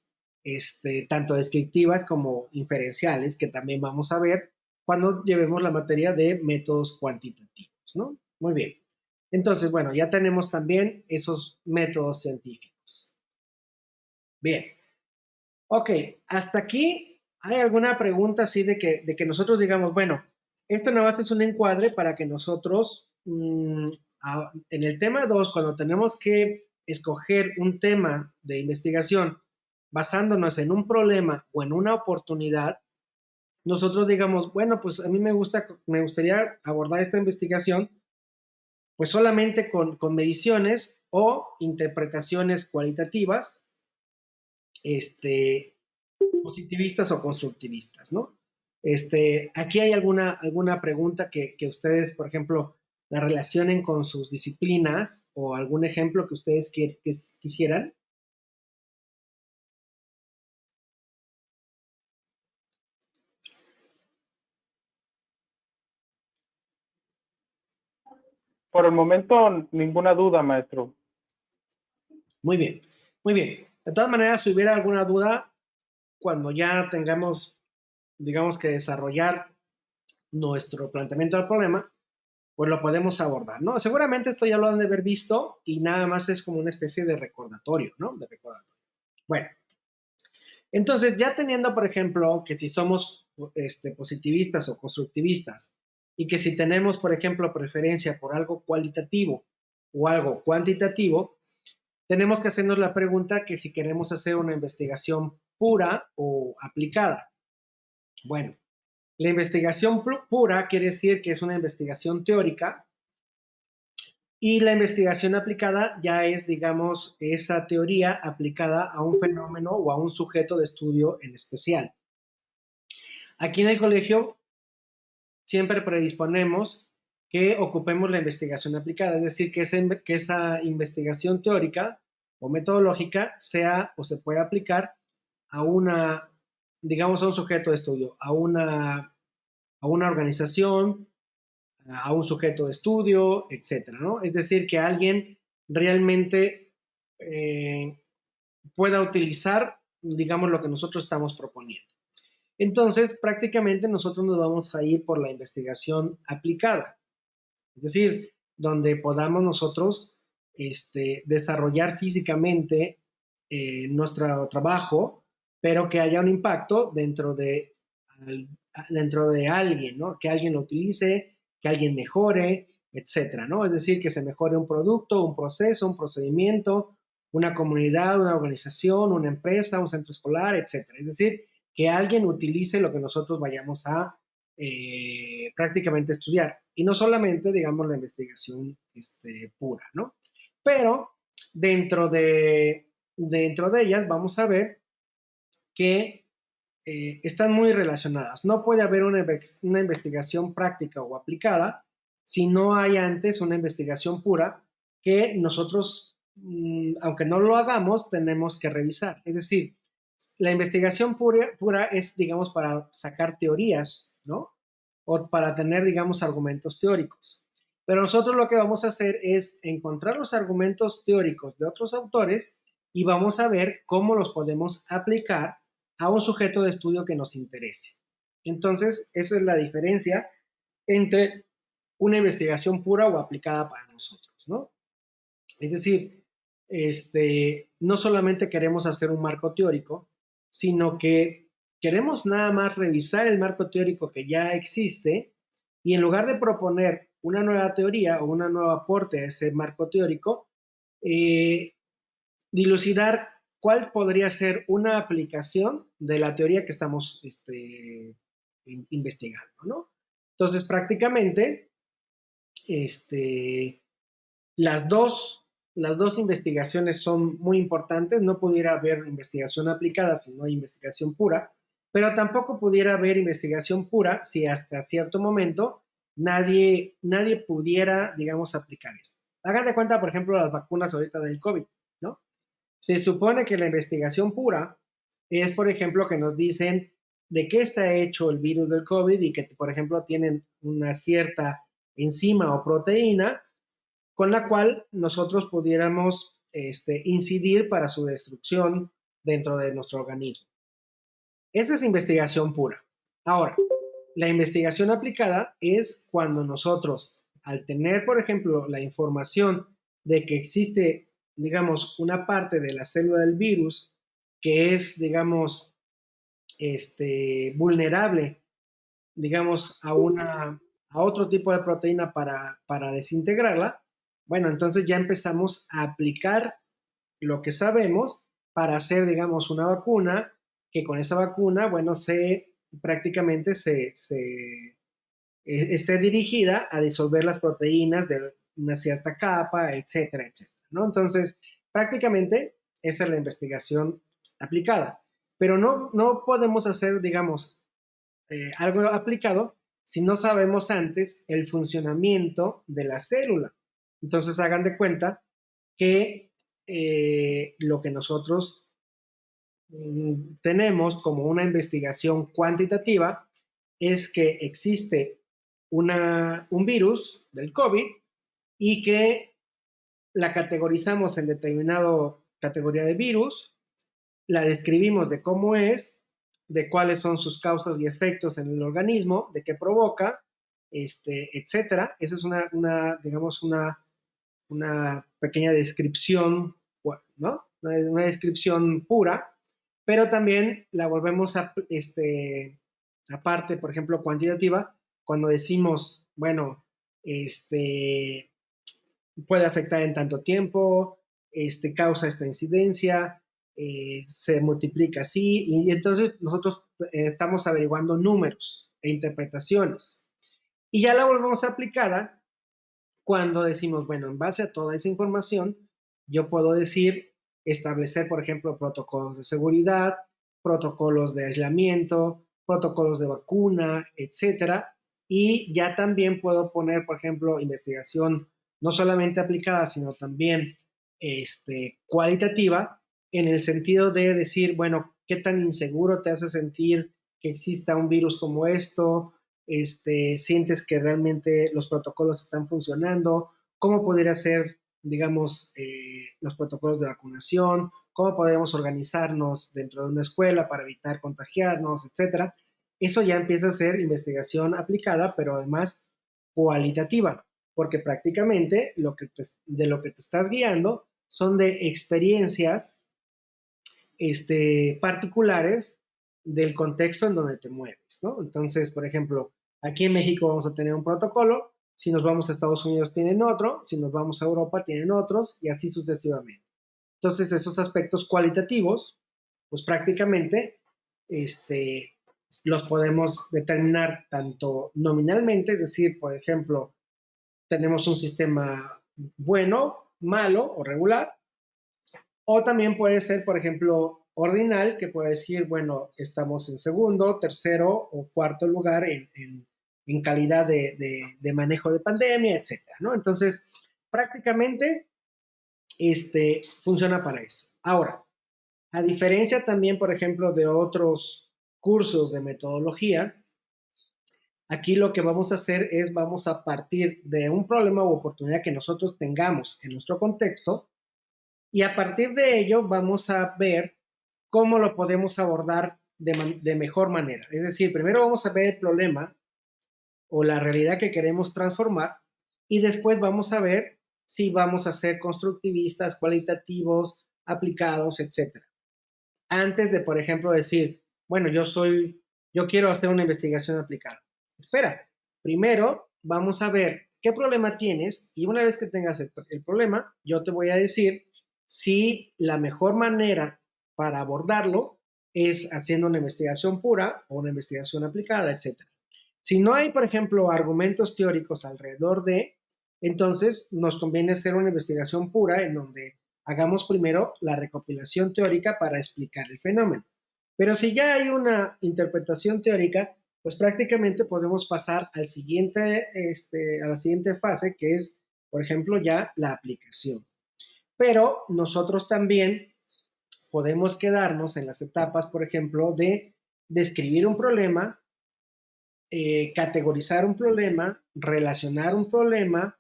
tanto descriptivas como inferenciales, que también vamos a ver cuando llevemos la materia de métodos cuantitativos, ¿no? Muy bien. Entonces, bueno, ya tenemos también esos métodos científicos. Bien. Ok, hasta aquí, ¿hay alguna pregunta así de que nosotros digamos, bueno, esto nada más es un encuadre para que nosotros, en el tema 2, cuando tenemos que escoger un tema de investigación basándonos en un problema o en una oportunidad, nosotros digamos, bueno, pues a mí me gustaría abordar esta investigación pues solamente con mediciones o interpretaciones cualitativas, este, positivistas o constructivistas, ¿no? Aquí hay alguna pregunta que ustedes, por ejemplo, la relacionen con sus disciplinas o algún ejemplo que ustedes quisieran. Por el momento, ninguna duda, maestro. Muy bien, muy bien. De todas maneras, si hubiera alguna duda, cuando ya tengamos, digamos que desarrollar nuestro planteamiento del problema, pues lo podemos abordar, ¿no? Seguramente esto ya lo han de haber visto y nada más es como una especie de recordatorio, ¿no? De recordatorio. Bueno, entonces ya teniendo, por ejemplo, que si somos positivistas o constructivistas y que si tenemos, por ejemplo, preferencia por algo cualitativo o algo cuantitativo, tenemos que hacernos la pregunta que si queremos hacer una investigación pura o aplicada. Bueno, la investigación pura quiere decir que es una investigación teórica y la investigación aplicada ya es, digamos, esa teoría aplicada a un fenómeno o a un sujeto de estudio en especial. Aquí en el colegio siempre predisponemos que ocupemos la investigación aplicada, es decir, que esa investigación teórica o metodológica sea o se pueda aplicar a una, digamos, a un sujeto de estudio, a una organización, a un sujeto de estudio, etcétera, ¿no? Es decir, que alguien realmente pueda utilizar, digamos, lo que nosotros estamos proponiendo. Entonces, prácticamente nosotros nos vamos a ir por la investigación aplicada, es decir, donde podamos nosotros desarrollar físicamente nuestro trabajo, pero que haya un impacto dentro de alguien, ¿no? Que alguien lo utilice, que alguien mejore, etcétera, ¿no? Es decir, que se mejore un producto, un proceso, un procedimiento, una comunidad, una organización, una empresa, un centro escolar, etcétera. Es decir, que alguien utilice lo que nosotros vayamos a prácticamente estudiar. Y no solamente, digamos, la investigación pura, ¿no? Pero dentro de ellas vamos a ver que están muy relacionadas. No puede haber una investigación práctica o aplicada si no hay antes una investigación pura que nosotros, aunque no lo hagamos, tenemos que revisar. Es decir, la investigación pura es, digamos, para sacar teorías, ¿no? O para tener, digamos, argumentos teóricos. Pero nosotros lo que vamos a hacer es encontrar los argumentos teóricos de otros autores y vamos a ver cómo los podemos aplicar a un sujeto de estudio que nos interese. Entonces, esa es la diferencia entre una investigación pura o aplicada para nosotros, ¿no? Es decir, no solamente queremos hacer un marco teórico, sino que queremos nada más revisar el marco teórico que ya existe y en lugar de proponer una nueva teoría o una nueva aporte a ese marco teórico, dilucidar cuál podría ser una aplicación de la teoría que estamos investigando, ¿no? Entonces, prácticamente, las dos, las dos investigaciones son muy importantes. No pudiera haber investigación aplicada si no hay investigación pura, pero tampoco pudiera haber investigación pura si hasta cierto momento nadie pudiera, digamos, aplicar esto. Hagan de cuenta, por ejemplo, las vacunas ahorita del COVID, ¿no? Se supone que la investigación pura es, por ejemplo, que nos dicen de qué está hecho el virus del COVID y que, por ejemplo, tienen una cierta enzima o proteína con la cual nosotros pudiéramos incidir para su destrucción dentro de nuestro organismo. Esa es investigación pura. Ahora, la investigación aplicada es cuando nosotros, al tener, por ejemplo, la información de que existe, digamos, una parte de la célula del virus que es, digamos, vulnerable, digamos, a otro tipo de proteína para desintegrarla, bueno, entonces ya empezamos a aplicar lo que sabemos para hacer, digamos, una vacuna, que con esa vacuna, bueno, prácticamente esté dirigida a disolver las proteínas de una cierta capa, etcétera, etcétera, ¿no? Entonces, prácticamente esa es la investigación aplicada. Pero no podemos hacer, digamos, algo aplicado si no sabemos antes el funcionamiento de la célula. Entonces hagan de cuenta que lo que nosotros tenemos como una investigación cuantitativa es que existe un virus del COVID y que la categorizamos en determinado categoría de virus, la describimos de cómo es, de cuáles son sus causas y efectos en el organismo, de qué provoca, etcétera. Esa es digamos, una pequeña descripción, ¿no? Una descripción pura, pero también la volvemos aparte, por ejemplo, cuantitativa, cuando decimos, bueno, puede afectar en tanto tiempo, causa esta incidencia, se multiplica así, y entonces nosotros estamos averiguando números e interpretaciones. Y ya la volvemos aplicada cuando decimos, bueno, en base a toda esa información, yo puedo decir, establecer, por ejemplo, protocolos de seguridad, protocolos de aislamiento, protocolos de vacuna, etcétera. Y ya también puedo poner, por ejemplo, investigación no solamente aplicada, sino también cualitativa, en el sentido de decir, bueno, ¿qué tan inseguro te hace sentir que exista un virus como esto? Sientes que realmente los protocolos están funcionando, cómo podría ser, digamos, los protocolos de vacunación, cómo podríamos organizarnos dentro de una escuela para evitar contagiarnos, etcétera. Eso ya empieza a ser investigación aplicada, pero además cualitativa, porque prácticamente de lo que te estás guiando son de experiencias particulares del contexto en donde te mueves, ¿no? Entonces, por ejemplo, aquí en México vamos a tener un protocolo, si nos vamos a Estados Unidos tienen otro, si nos vamos a Europa tienen otros, y así sucesivamente. Entonces, esos aspectos cualitativos, pues prácticamente los podemos determinar tanto nominalmente, es decir, por ejemplo, tenemos un sistema bueno, malo o regular, o también puede ser, por ejemplo, ordinal, que puede decir, bueno, estamos en segundo, tercero o cuarto lugar en calidad de manejo de pandemia, etcétera, ¿no? Entonces, prácticamente, funciona para eso. Ahora, a diferencia también, por ejemplo, de otros cursos de metodología, aquí lo que vamos a hacer es, vamos a partir de un problema u oportunidad que nosotros tengamos en nuestro contexto, y a partir de ello vamos a ver cómo lo podemos abordar de mejor manera. Es decir, primero vamos a ver el problema o la realidad que queremos transformar, y después vamos a ver si vamos a ser constructivistas, cualitativos, aplicados, etcétera. Antes de, por ejemplo, decir, bueno, yo quiero hacer una investigación aplicada. Espera, primero vamos a ver qué problema tienes, y una vez que tengas el problema, yo te voy a decir si la mejor manera para abordarlo es haciendo una investigación pura o una investigación aplicada, etcétera. Si no hay, por ejemplo, argumentos teóricos alrededor de, entonces nos conviene hacer una investigación pura en donde hagamos primero la recopilación teórica para explicar el fenómeno. Pero si ya hay una interpretación teórica, pues prácticamente podemos pasar a la siguiente fase, que es, por ejemplo, ya la aplicación. Pero nosotros también podemos quedarnos en las etapas, por ejemplo, de describir un problema, categorizar un problema, relacionar un problema,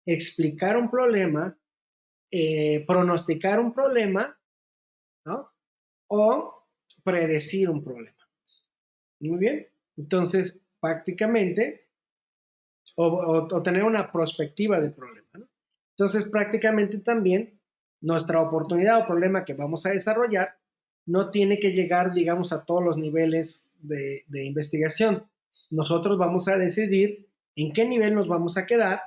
explicar un problema, pronosticar un problema, ¿no? O predecir un problema. Muy bien. Entonces, prácticamente, o tener una perspectiva del problema, ¿no? Entonces, prácticamente también nuestra oportunidad o problema que vamos a desarrollar no tiene que llegar, digamos, a todos los niveles de investigación. Nosotros vamos a decidir en qué nivel nos vamos a quedar,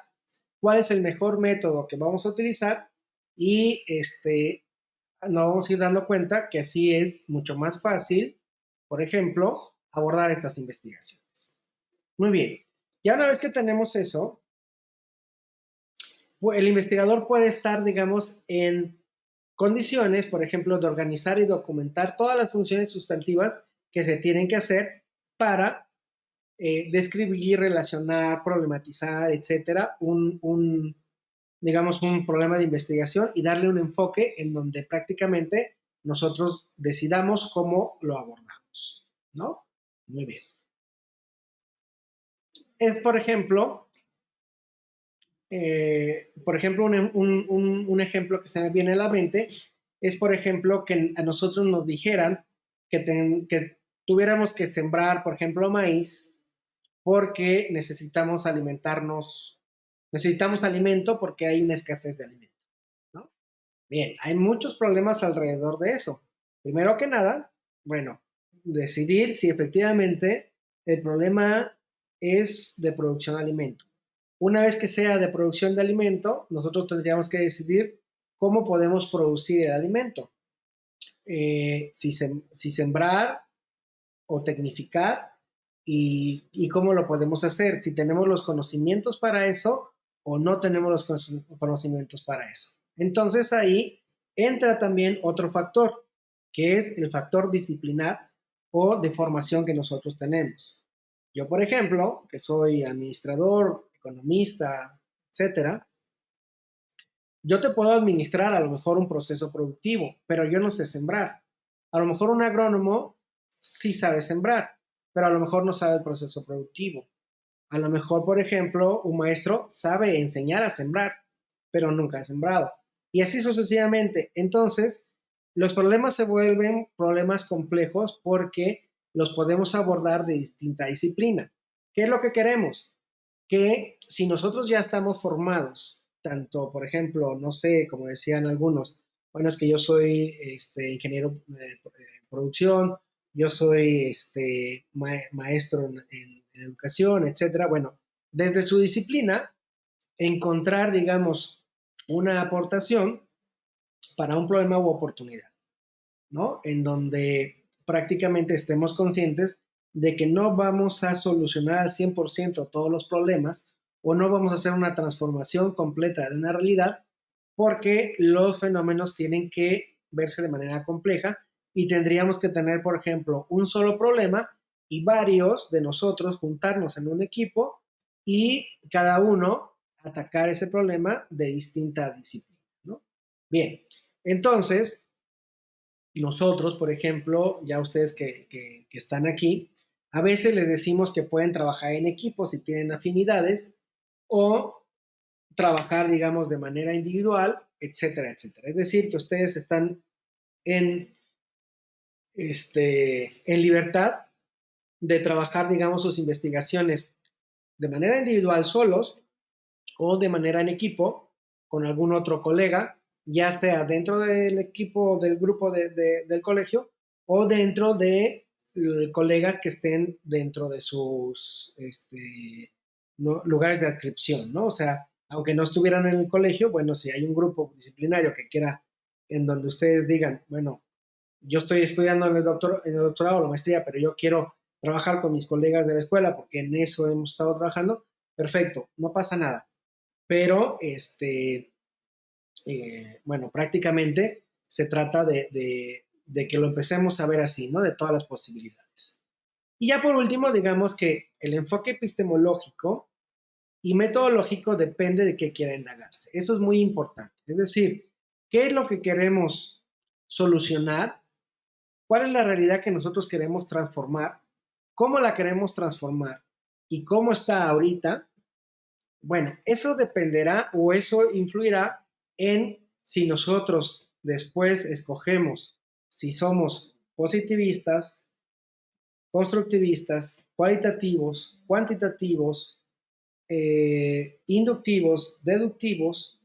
cuál es el mejor método que vamos a utilizar, y nos vamos a ir dando cuenta que así es mucho más fácil, por ejemplo, abordar estas investigaciones. Muy bien. Ya una vez que tenemos eso, el investigador puede estar, digamos, en condiciones, por ejemplo, de organizar y documentar todas las funciones sustantivas que se tienen que hacer para describir, relacionar, problematizar, etcétera, digamos, un problema de investigación, y darle un enfoque en donde prácticamente nosotros decidamos cómo lo abordamos, ¿no? Muy bien. Es, por ejemplo, un ejemplo que se me viene a la mente es, por ejemplo, que a nosotros nos dijeran que tuviéramos que sembrar, por ejemplo, maíz, porque necesitamos alimentarnos, necesitamos alimento porque hay una escasez de alimento, ¿no? Bien, hay muchos problemas alrededor de eso. Primero que nada, bueno, decidir si efectivamente el problema es de producción de alimento. Una vez que sea de producción de alimento, nosotros tendríamos que decidir cómo podemos producir el alimento. Si sembrar o tecnificar y cómo lo podemos hacer, si tenemos los conocimientos para eso o no tenemos los conocimientos para eso. Entonces ahí entra también otro factor, que es el factor disciplinar o de formación que nosotros tenemos. Yo, por ejemplo, que soy administrador, economista, etcétera, yo te puedo administrar a lo mejor un proceso productivo, pero yo no sé sembrar. A lo mejor un agrónomo sí sabe sembrar, pero a lo mejor no sabe el proceso productivo. A lo mejor, por ejemplo, un maestro sabe enseñar a sembrar, pero nunca ha sembrado. Y así sucesivamente. Entonces, los problemas se vuelven problemas complejos porque los podemos abordar de distinta disciplina. ¿Qué es lo que queremos? Que si nosotros ya estamos formados, tanto, por ejemplo, no sé, como decían algunos, bueno, es que yo soy ingeniero de producción, yo soy maestro en educación, etcétera. Bueno, desde su disciplina, encontrar, digamos, una aportación para un problema u oportunidad, ¿no? En donde prácticamente estemos conscientes de que no vamos a solucionar al 100% todos los problemas o no vamos a hacer una transformación completa de una realidad porque los fenómenos tienen que verse de manera compleja y tendríamos que tener, por ejemplo, un solo problema y varios de nosotros juntarnos en un equipo y cada uno atacar ese problema de distinta disciplina, ¿no? Bien, entonces, nosotros, por ejemplo, ya ustedes que están aquí, a veces les decimos que pueden trabajar en equipo si tienen afinidades o trabajar, digamos, de manera individual, etcétera, etcétera. Es decir, que ustedes están en, en libertad de trabajar, digamos, sus investigaciones de manera individual solos o de manera en equipo con algún otro colega, ya sea dentro del equipo del grupo del colegio o dentro de colegas que estén dentro de sus ¿no? lugares de adscripción, ¿no? O sea, aunque no estuvieran en el colegio, bueno, si hay un grupo disciplinario que quiera, en donde ustedes digan, bueno, yo estoy estudiando en el doctorado o la maestría, pero yo quiero trabajar con mis colegas de la escuela porque en eso hemos estado trabajando, perfecto, no pasa nada. Pero, bueno, prácticamente se trata de que lo empecemos a ver así, ¿no? De todas las posibilidades. Y ya por último, digamos que el enfoque epistemológico y metodológico depende de qué quiera indagarse. Eso es muy importante. Es decir, ¿qué es lo que queremos solucionar? ¿Cuál es la realidad que nosotros queremos transformar? ¿Cómo la queremos transformar? ¿Y cómo está ahorita? Bueno, eso dependerá o eso influirá en si nosotros después escogemos si somos positivistas, constructivistas, cualitativos, cuantitativos, inductivos, deductivos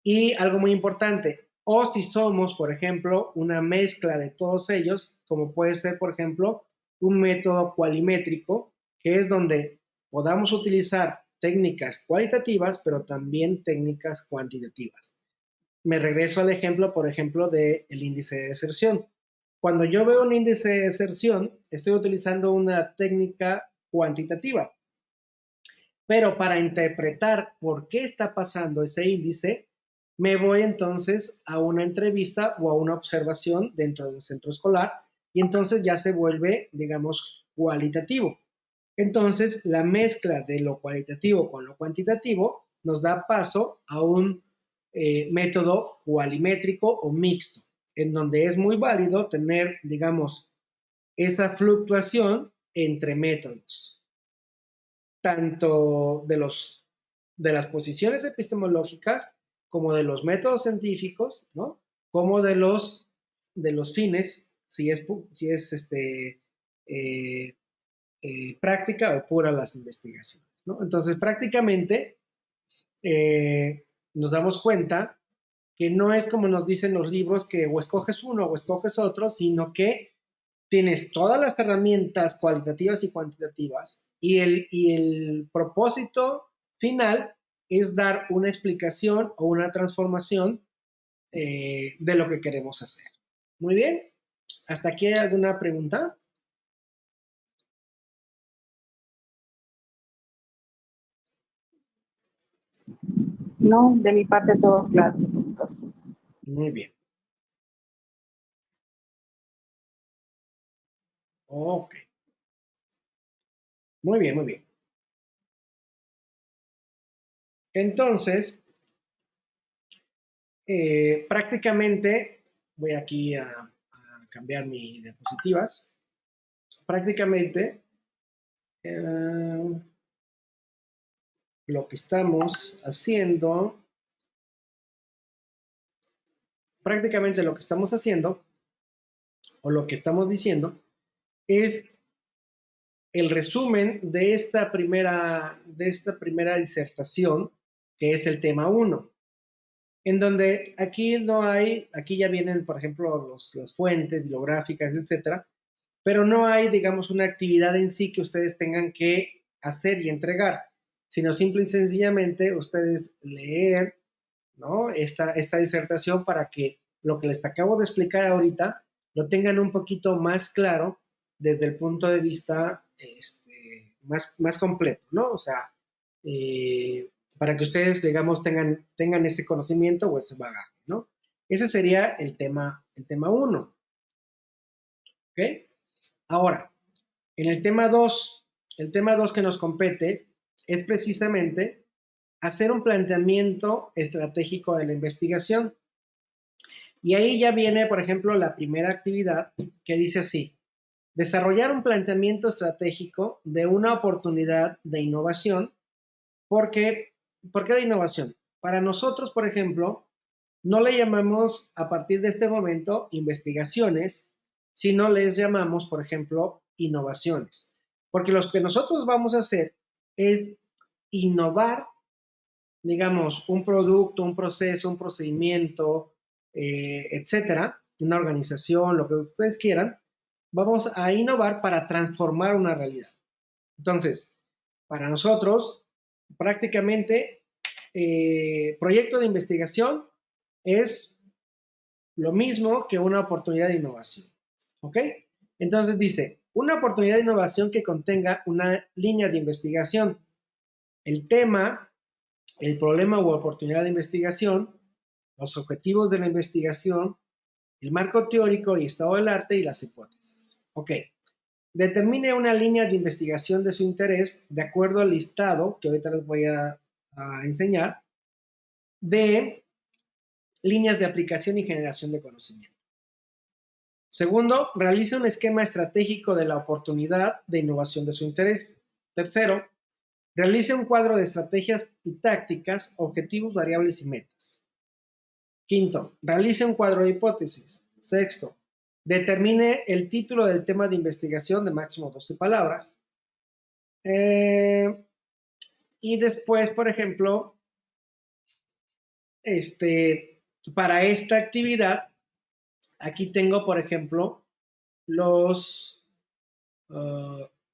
y algo muy importante, o si somos, por ejemplo, una mezcla de todos ellos, como puede ser, por ejemplo, un método cualimétrico, que es donde podamos utilizar técnicas cualitativas, pero también técnicas cuantitativas. Me regreso al ejemplo, por ejemplo, del índice de deserción. Cuando yo veo un índice de deserción, estoy utilizando una técnica cuantitativa, pero para interpretar por qué está pasando ese índice, me voy entonces a una entrevista o a una observación dentro de un centro escolar y entonces ya se vuelve, digamos, cualitativo. Entonces, la mezcla de lo cualitativo con lo cuantitativo nos da paso a un método cualimétrico o mixto, en donde es muy válido tener, digamos, esta fluctuación entre métodos, tanto de las posiciones epistemológicas como de los métodos científicos, ¿no? Como de los fines, si es eh, práctica o pura las investigaciones, ¿no? Entonces, prácticamente nos damos cuenta que no es como nos dicen los libros que o escoges uno o escoges otro, sino que tienes todas las herramientas cualitativas y cuantitativas y el propósito final es dar una explicación o una transformación de lo que queremos hacer. Muy bien. ¿Hasta aquí hay alguna pregunta? No, de mi parte todo claro. Muy bien. Ok. Muy bien, muy bien. Entonces, prácticamente, voy aquí a cambiar mis diapositivas. Prácticamente, lo que estamos haciendo, o lo que estamos diciendo, es el resumen de esta primera disertación, que es el tema 1, en donde aquí no hay, aquí ya vienen, por ejemplo, las fuentes bibliográficas, etcétera, pero no hay, digamos, una actividad en sí que ustedes tengan que hacer y entregar, sino simple y sencillamente ustedes leer, ¿no? esta disertación para que lo que les acabo de explicar ahorita lo tengan un poquito más claro desde el punto de vista más completo, ¿no? O sea, para que ustedes, digamos, tengan ese conocimiento o ese bagaje, ¿no? Ese sería el tema 1, ¿ok? Ahora, en el tema 2 que nos compete es precisamente hacer un planteamiento estratégico de la investigación. Y ahí ya viene, por ejemplo, la primera actividad que dice así: desarrollar un planteamiento estratégico de una oportunidad de innovación. ¿Por qué de innovación? Para nosotros, por ejemplo, no le llamamos a partir de este momento investigaciones, sino les llamamos, por ejemplo, innovaciones. Porque lo que nosotros vamos a hacer es innovar, digamos, un producto, un proceso, un procedimiento, etcétera, una organización, lo que ustedes quieran, vamos a innovar para transformar una realidad. Entonces, para nosotros, prácticamente, proyecto de investigación es lo mismo que una oportunidad de innovación. ¿Ok? Entonces dice, una oportunidad de innovación que contenga una línea de investigación, el tema, el problema u oportunidad de investigación, los objetivos de la investigación, el marco teórico y estado del arte y las hipótesis. Ok. Determine una línea de investigación de su interés de acuerdo al listado, que ahorita les voy a enseñar, de líneas de aplicación y generación de conocimiento. Segundo, realice un esquema estratégico de la oportunidad de innovación de su interés. Tercero, realice un cuadro de estrategias y tácticas, objetivos, variables y metas. Quinto, realice un cuadro de hipótesis. Sexto, determine el título del tema de investigación de máximo 12 palabras. Y después, por ejemplo, para esta actividad, aquí tengo, por ejemplo, los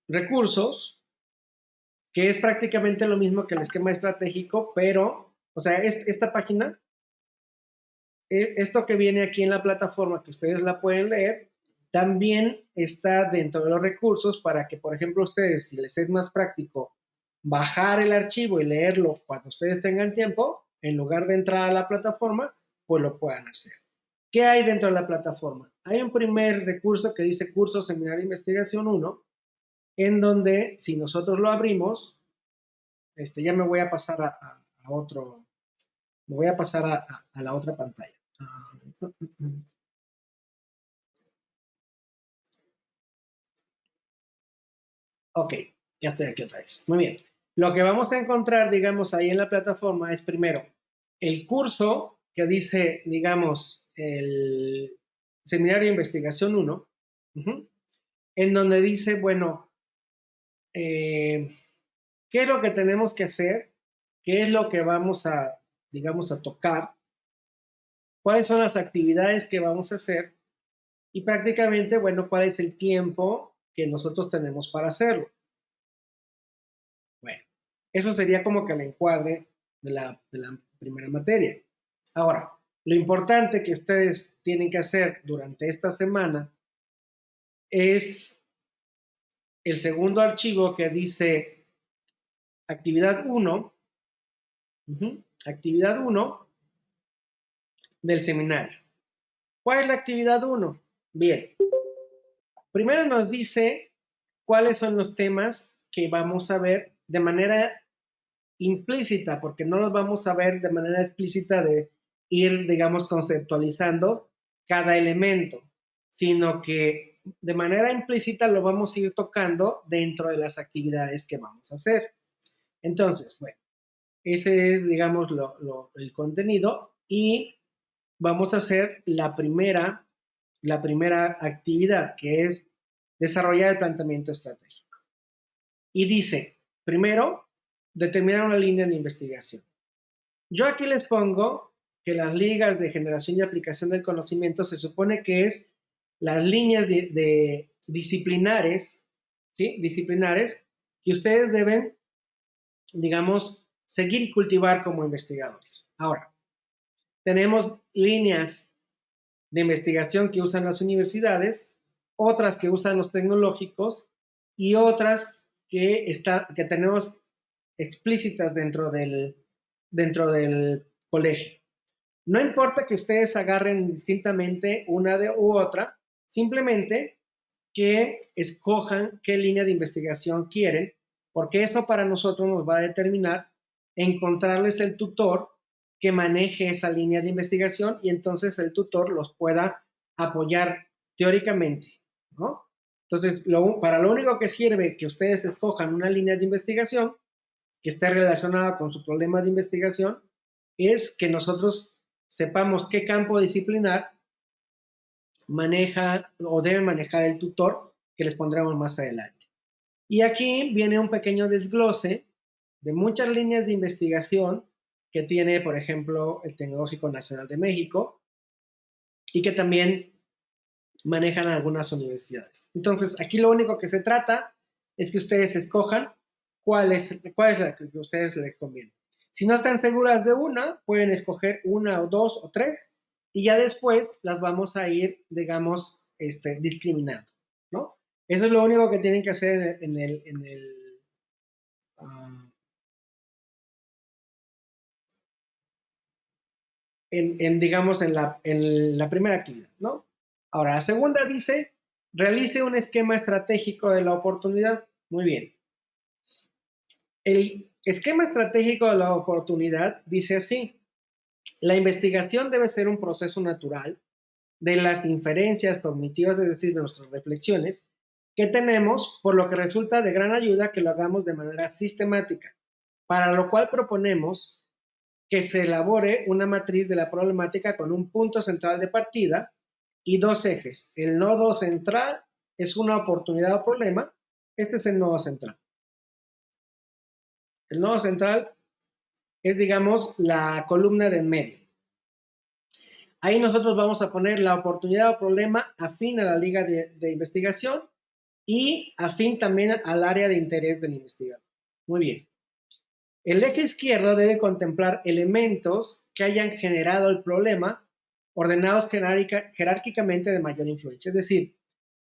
recursos, que es prácticamente lo mismo que el esquema estratégico, pero, o sea, esta página, esto que viene aquí en la plataforma, que ustedes la pueden leer, también está dentro de los recursos para que, por ejemplo, ustedes, si les es más práctico bajar el archivo y leerlo cuando ustedes tengan tiempo, en lugar de entrar a la plataforma, pues lo puedan hacer. ¿Qué hay dentro de la plataforma? Hay un primer recurso que dice Curso Seminario de Investigación 1, en donde si nosotros lo abrimos, ya me voy a pasar a otro, me voy a pasar a la otra pantalla. Ok, ya estoy aquí otra vez. Muy bien. Lo que vamos a encontrar, digamos, ahí en la plataforma es primero el curso que dice, digamos, el Seminario de Investigación 1, en donde dice, bueno, ¿qué es lo que tenemos que hacer? ¿Qué es lo que vamos a, digamos, a tocar? ¿Cuáles son las actividades que vamos a hacer? Y prácticamente, bueno, ¿cuál es el tiempo que nosotros tenemos para hacerlo? Bueno, eso sería como que el encuadre de la primera materia. Ahora, Lo importante que ustedes tienen que hacer durante esta semana es el segundo archivo que dice actividad 1, actividad 1 del seminario. ¿Cuál es la actividad 1? Bien, primero nos dice cuáles son los temas que vamos a ver de manera implícita, porque no los vamos a ver de manera explícita de ir, digamos, conceptualizando cada elemento, sino que de manera implícita lo vamos a ir tocando dentro de las actividades que vamos a hacer. Entonces, bueno, ese es, digamos, el contenido y vamos a hacer la primera actividad, que es desarrollar el planteamiento estratégico. Y dice, primero, determinar una línea de investigación. Yo aquí les pongo que las ligas de generación y aplicación del conocimiento se supone que es las líneas de disciplinares, ¿sí? Disciplinares que ustedes deben, digamos, seguir y cultivar como investigadores. Ahora, tenemos líneas de investigación que usan las universidades, otras que usan los tecnológicos y otras que tenemos explícitas dentro del colegio. No importa que ustedes agarren distintamente una u otra, simplemente que escojan qué línea de investigación quieren, porque eso para nosotros nos va a determinar encontrarles el tutor que maneje esa línea de investigación y entonces el tutor los pueda apoyar teóricamente, ¿no? Entonces, para lo único que sirve que ustedes escojan una línea de investigación que esté relacionada con su problema de investigación es que nosotros sepamos qué campo disciplinar maneja o debe manejar el tutor que les pondremos más adelante. Y aquí viene un pequeño desglose de muchas líneas de investigación que tiene, por ejemplo, el Tecnológico Nacional de México y que también manejan algunas universidades. Entonces, aquí lo único que se trata es que ustedes escojan cuál es la que a ustedes les conviene. Si no están seguras de una, pueden escoger una o dos o tres y ya después las vamos a ir, digamos, discriminando, ¿no? Eso es lo único que tienen que hacer digamos, en la primera actividad, ¿no? Ahora, la segunda dice, realice un esquema estratégico de la oportunidad. Muy bien. El esquema estratégico de la oportunidad dice así, la investigación debe ser un proceso natural de las inferencias cognitivas, es decir, de nuestras reflexiones que tenemos, por lo que resulta de gran ayuda que lo hagamos de manera sistemática, para lo cual proponemos que se elabore una matriz de la problemática con un punto central de partida y dos ejes. El nodo central es una oportunidad o problema. Este es el nodo central. El nodo central es, digamos, la columna del medio. Ahí nosotros vamos a poner la oportunidad o problema afín a la liga de investigación y afín también al área de interés del investigador. Muy bien. El eje izquierdo debe contemplar elementos que hayan generado el problema ordenados jerárquicamente de mayor influencia. Es decir,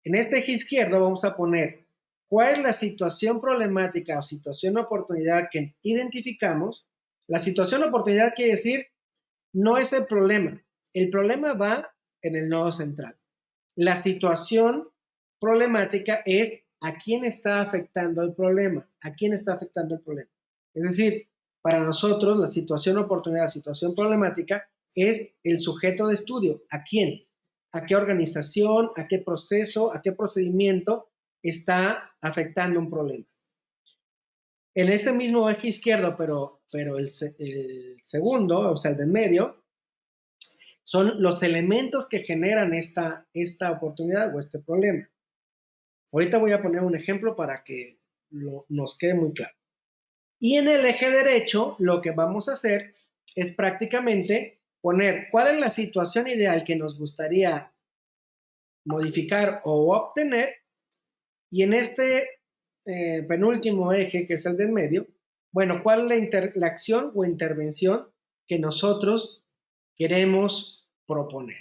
en este eje izquierdo vamos a poner cuál es la situación problemática o situación oportunidad que identificamos. La situación oportunidad quiere decir, no es el problema. El problema va en el nodo central. La situación problemática es a quién está afectando el problema. ¿A quién está afectando el problema? Es decir, para nosotros la situación oportunidad, la situación problemática es el sujeto de estudio. ¿A quién? ¿A qué organización? ¿A qué proceso? ¿A qué procedimiento está afectando un problema? En ese mismo eje izquierdo, pero el segundo, o sea, el del medio, son los elementos que generan esta oportunidad o este problema. Ahorita voy a poner un ejemplo para que nos quede muy claro. Y en el eje derecho, lo que vamos a hacer es prácticamente poner cuál es la situación ideal que nos gustaría modificar o obtener. Y en este penúltimo eje, que es el del medio, bueno, ¿cuál es la acción o intervención que nosotros queremos proponer.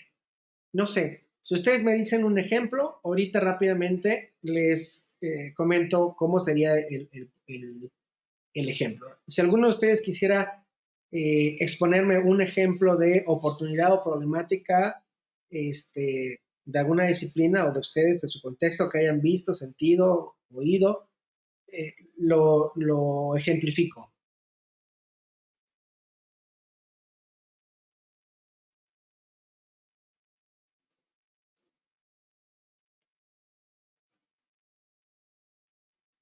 No sé, si ustedes me dicen un ejemplo, ahorita rápidamente les comento cómo sería el ejemplo. Si alguno de ustedes quisiera exponerme un ejemplo de oportunidad o problemática de alguna disciplina o de ustedes, de su contexto que hayan visto, sentido, oído, lo ejemplifico.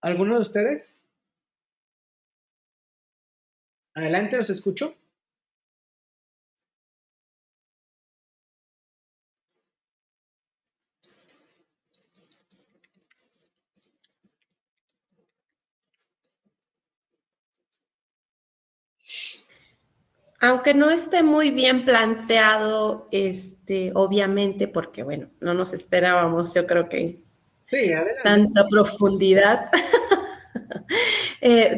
¿Alguno de ustedes? Adelante, los escucho. Aunque no esté muy bien planteado, obviamente, porque bueno, no nos esperábamos, yo creo que Sí, adelante. tanta profundidad.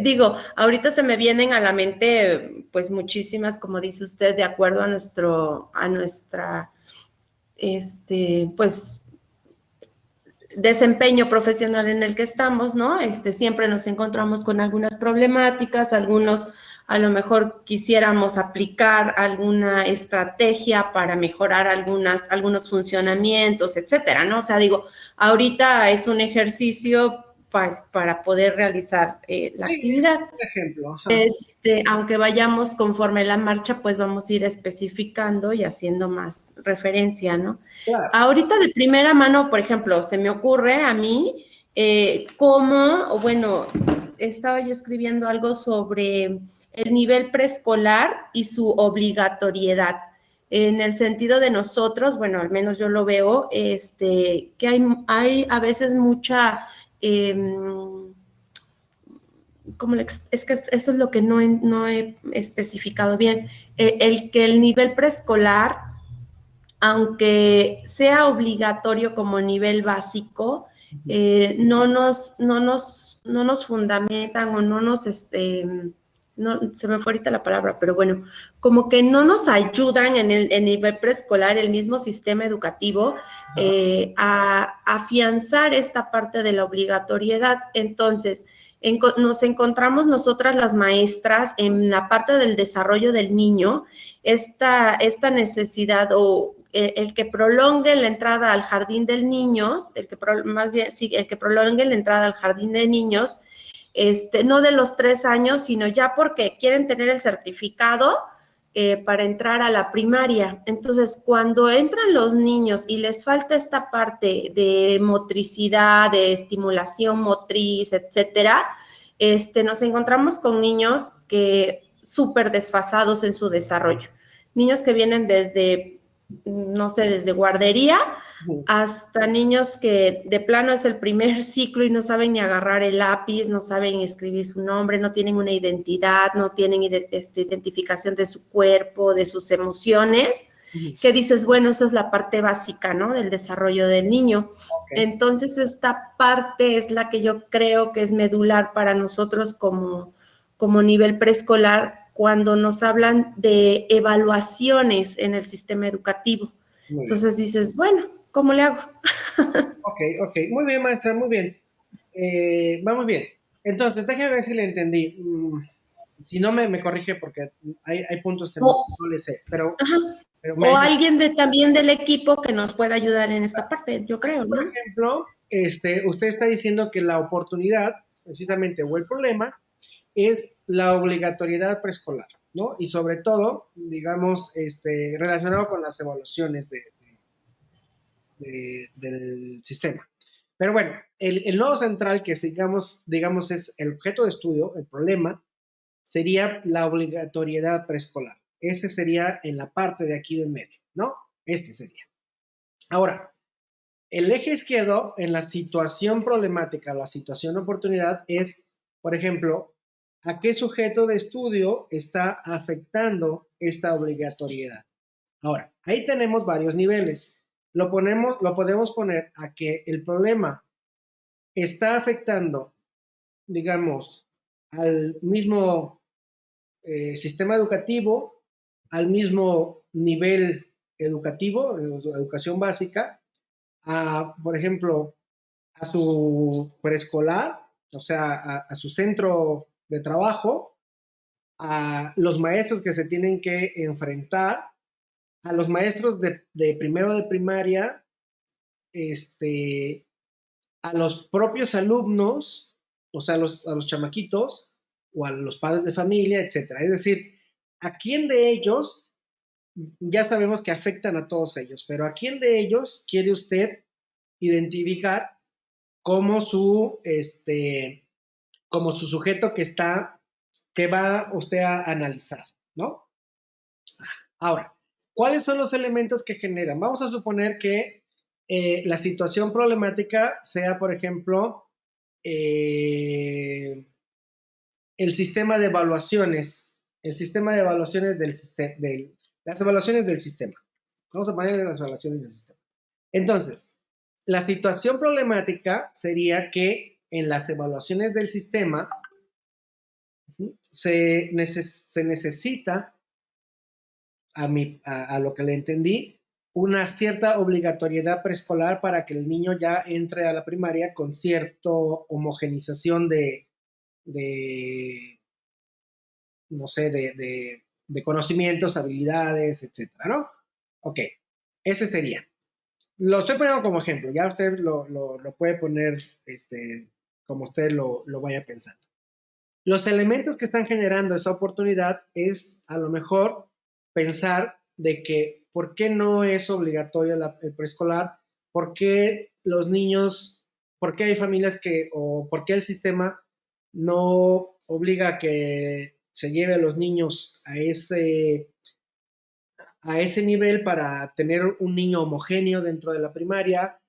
Digo, ahorita se me vienen a la mente, pues muchísimas, como dice usted, de acuerdo a nuestra, pues desempeño profesional en el que estamos, ¿no? Siempre nos encontramos con algunas problemáticas, algunos a lo mejor quisiéramos aplicar alguna estrategia para mejorar algunos funcionamientos, etcétera, ¿no? O sea, digo, ahorita es un ejercicio pues, para poder realizar la actividad. Un ejemplo. Ajá. Aunque vayamos conforme la marcha, pues vamos a ir especificando y haciendo más referencia, ¿no? Claro. Ahorita de primera mano, por ejemplo, se me ocurre a mí bueno, estaba yo escribiendo algo sobre el nivel preescolar y su obligatoriedad. En el sentido de nosotros, bueno, al menos yo lo veo, que hay a veces mucha... es que eso es lo que no he especificado bien, el que el nivel preescolar, aunque sea obligatorio como nivel básico, no nos fundamentan o no nos, no, se me fue ahorita la palabra, pero bueno, como que no nos ayudan en el nivel preescolar, el mismo sistema educativo, a afianzar esta parte de la obligatoriedad. Entonces, nos encontramos nosotras las maestras en la parte del desarrollo del niño, esta necesidad o el que prolongue la entrada al jardín de niños, el que prolongue la entrada al jardín de niños, no de los 3 años, sino ya porque quieren tener el certificado para entrar a la primaria. Entonces, cuando entran los niños y les falta esta parte de motricidad, de estimulación motriz, etcétera, nos encontramos con niños que súper desfasados en su desarrollo. Niños que vienen desde, no sé, desde guardería hasta niños que de plano es el primer ciclo y no saben ni agarrar el lápiz, no saben escribir su nombre, no tienen una identidad, no tienen identificación de su cuerpo, de sus emociones, que dices, bueno, esa es la parte básica, ¿no? Del desarrollo del niño. Okay. Entonces, esta parte es la que yo creo que es medular para nosotros como nivel preescolar cuando nos hablan de evaluaciones en el sistema educativo. Entonces dices, bueno, ¿cómo le hago? Ok. Muy bien, maestra, muy bien. Vamos bien. Entonces, déjeme ver si le entendí. Si no, me corrige porque hay puntos que no le sé. Pero o alguien también del equipo que nos pueda ayudar en esta parte, yo creo, ¿no? Por ejemplo, usted está diciendo que la oportunidad, precisamente, o el problema, es la obligatoriedad preescolar, ¿no? Y sobre todo, digamos, relacionado con las evaluaciones del sistema. Pero bueno, el nodo central que digamos es el objeto de estudio, el problema, sería la obligatoriedad preescolar. Ese sería en la parte de aquí del medio, ¿no? Este sería. Ahora, el eje izquierdo en la situación problemática, la situación oportunidad es, por ejemplo, ¿a qué sujeto de estudio está afectando esta obligatoriedad? Ahora, ahí tenemos varios niveles. Lo podemos poner a que el problema está afectando, digamos, al mismo sistema educativo, al mismo nivel educativo, educación básica, por ejemplo, a su preescolar, o sea, a su centro de trabajo, a los maestros que se tienen que enfrentar, a los maestros de primero de primaria, a los propios alumnos, o sea, a los chamaquitos, o a los padres de familia, etcétera. Es decir, ¿a quién de ellos? Ya sabemos que afectan a todos ellos, pero ¿a quién de ellos quiere usted identificar como como su sujeto que va usted a analizar, ¿no? Ahora, ¿cuáles son los elementos que generan? Vamos a suponer que la situación problemática sea, por ejemplo, el sistema de evaluaciones, las evaluaciones del sistema. Vamos a ponerle las evaluaciones del sistema. Entonces, la situación problemática sería que en las evaluaciones del sistema se necesita, a lo que le entendí, una cierta obligatoriedad preescolar para que el niño ya entre a la primaria con cierta homogenización no sé, de conocimientos, habilidades, etcétera, ¿no? Ok, ese sería. Lo estoy poniendo como ejemplo, ya usted lo puede poner como usted lo vaya pensando. Los elementos que están generando esa oportunidad es a lo mejor pensar de que ¿por qué no es obligatorio el preescolar? ¿Por qué los niños, por qué hay familias o por qué el sistema no obliga a que se lleve a los niños a ese nivel para tener un niño homogéneo dentro de la primaria?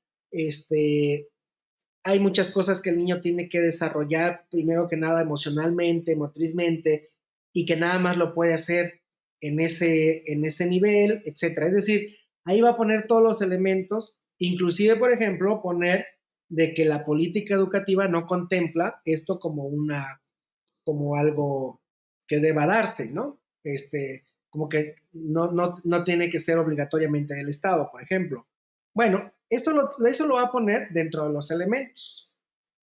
Hay muchas cosas que el niño tiene que desarrollar, primero que nada emocionalmente, motrizmente, y que nada más lo puede hacer en ese nivel, etcétera. Es decir, ahí va a poner todos los elementos, inclusive, por ejemplo, poner de que la política educativa no contempla esto como algo que deba darse, ¿no? Como que no tiene que ser obligatoriamente del Estado, por ejemplo. Bueno, eso lo va a poner dentro de los elementos.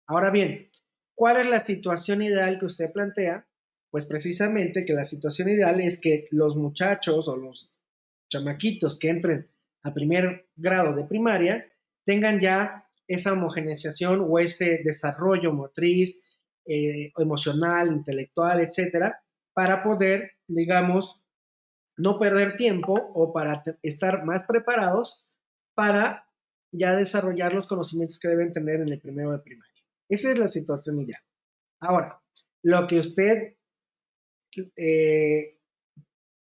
Ahora bien, ¿cuál es la situación ideal que usted plantea? Pues precisamente que la situación ideal es que los muchachos o los chamaquitos que entren a primer grado de primaria tengan ya esa homogeneización o ese desarrollo motriz, emocional, intelectual, etcétera, para poder, digamos, no perder tiempo o para estar más preparados para ya desarrollar los conocimientos que deben tener en el primero de primaria. Esa es la situación ideal. Ahora, lo que usted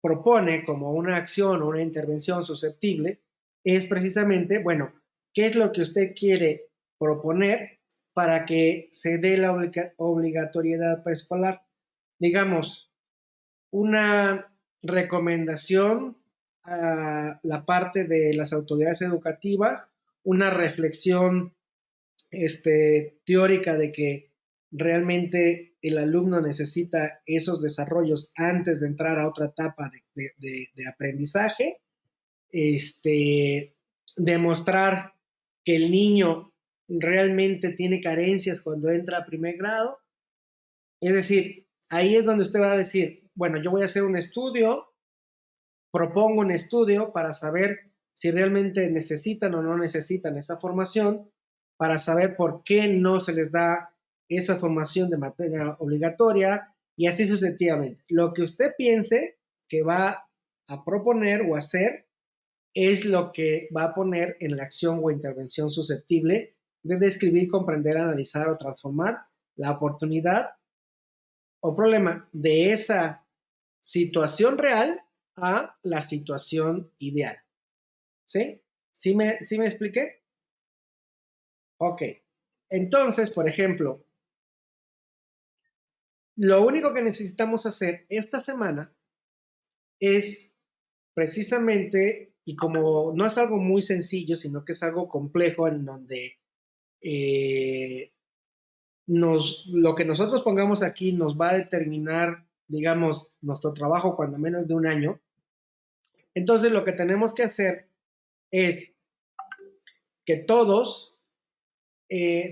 propone como una acción o una intervención susceptible es precisamente, bueno, ¿qué es lo que usted quiere proponer para que se dé la obligatoriedad preescolar? Digamos, una recomendación a la parte de las autoridades educativas, una reflexión teórica de que realmente el alumno necesita esos desarrollos antes de entrar a otra etapa de aprendizaje, demostrar que el niño realmente tiene carencias cuando entra a primer grado. Es decir, ahí es donde usted va a decir, bueno, yo voy a hacer un estudio, propongo un estudio para saber si realmente necesitan o no necesitan esa formación, para saber por qué no se les da esa formación de materia obligatoria y así sucesivamente. Lo que usted piense que va a proponer o hacer es lo que va a poner en la acción o intervención susceptible de describir, comprender, analizar o transformar la oportunidad o problema de esa situación real a la situación ideal. ¿Sí? ¿Sí me expliqué? Ok. Entonces, por ejemplo, lo único que necesitamos hacer esta semana es precisamente, y como no es algo muy sencillo, sino que es algo complejo en donde lo que nosotros pongamos aquí nos va a determinar, digamos, nuestro trabajo cuando menos de un año, Entonces, lo que tenemos que hacer es que todos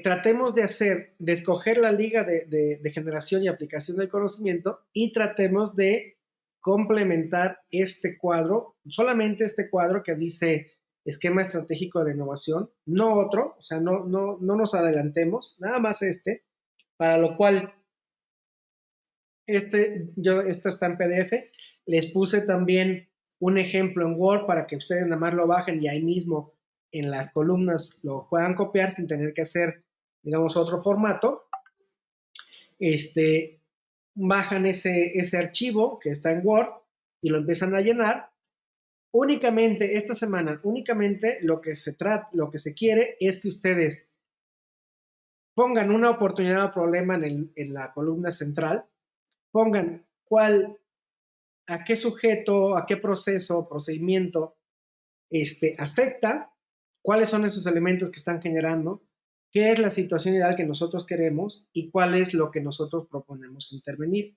tratemos de escoger la liga de generación y aplicación del conocimiento y tratemos de complementar este cuadro, solamente este cuadro que dice esquema estratégico de innovación, no otro, o sea, no nos adelantemos, nada más para lo cual esto está en PDF, les puse también un ejemplo en Word para que ustedes nada más lo bajen y ahí mismo en las columnas lo puedan copiar sin tener que hacer, digamos, otro formato. Bajan ese archivo que está en Word y lo empiezan a llenar. Únicamente, esta semana, únicamente lo que se quiere es que ustedes pongan una oportunidad o problema en la columna central, pongan a qué sujeto, a qué proceso, procedimiento afecta, cuáles son esos elementos que están generando, qué es la situación ideal que nosotros queremos y cuál es lo que nosotros proponemos intervenir.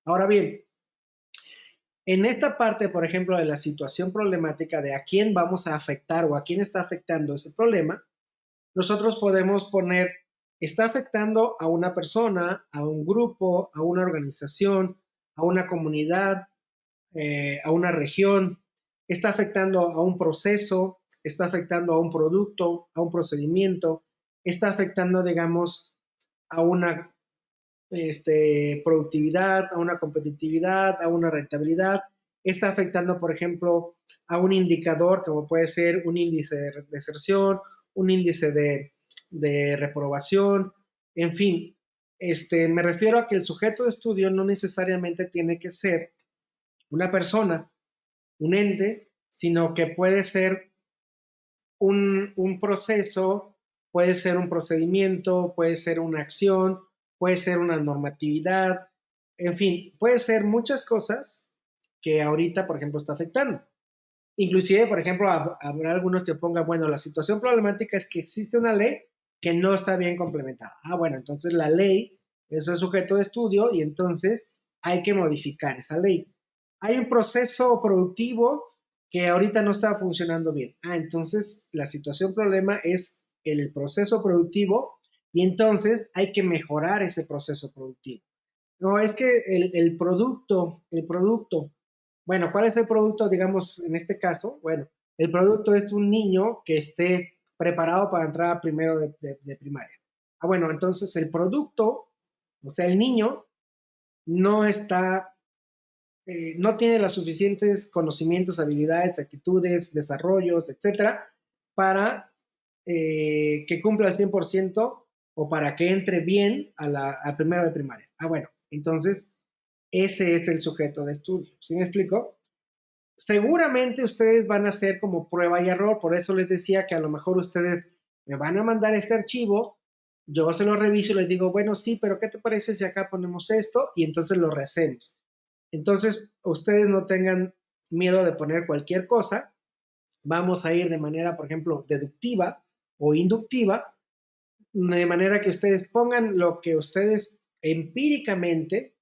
Ahora bien, en esta parte, por ejemplo, de la situación problemática de a quién vamos a afectar o a quién está afectando ese problema, nosotros podemos poner, está afectando a una persona, a un grupo, a una organización, a una comunidad, a una región, está afectando a un proceso, está afectando a un producto, a un procedimiento, está afectando, digamos, a una productividad, a una competitividad, a una rentabilidad, está afectando, por ejemplo, a un indicador como puede ser un índice de deserción, un índice de reprobación, en fin, me refiero a que el sujeto de estudio no necesariamente tiene que ser una persona, un ente, sino que puede ser un proceso, puede ser un procedimiento, puede ser una acción, puede ser una normatividad, en fin, puede ser muchas cosas que ahorita, por ejemplo, está afectando. Inclusive, por ejemplo, habrá algunos que pongan, bueno, la situación problemática es que existe una ley que no está bien complementada. Bueno, entonces la ley es el sujeto de estudio y entonces hay que modificar esa ley. Hay un proceso productivo que ahorita no está funcionando bien. Entonces la situación problema es el proceso productivo y entonces hay que mejorar ese proceso productivo. No, es que el producto, bueno, ¿cuál es el producto, digamos, en este caso? Bueno, el producto es un niño que esté preparado para entrar a primero de primaria. Bueno, entonces el producto, o sea, el niño no está, no tiene los suficientes conocimientos, habilidades, actitudes, desarrollos, etcétera, para que cumpla al 100% o para que entre bien a primero de primaria. Bueno, entonces ese es el sujeto de estudio. ¿Sí me explico? Seguramente ustedes van a hacer como prueba y error, por eso les decía que a lo mejor ustedes me van a mandar este archivo, yo se lo reviso y les digo, bueno, sí, pero ¿qué te parece si acá ponemos esto? Y entonces lo rehacemos. Entonces, ustedes no tengan miedo de poner cualquier cosa, vamos a ir de manera, por ejemplo, deductiva o inductiva, de manera que ustedes pongan lo que ustedes empíricamente,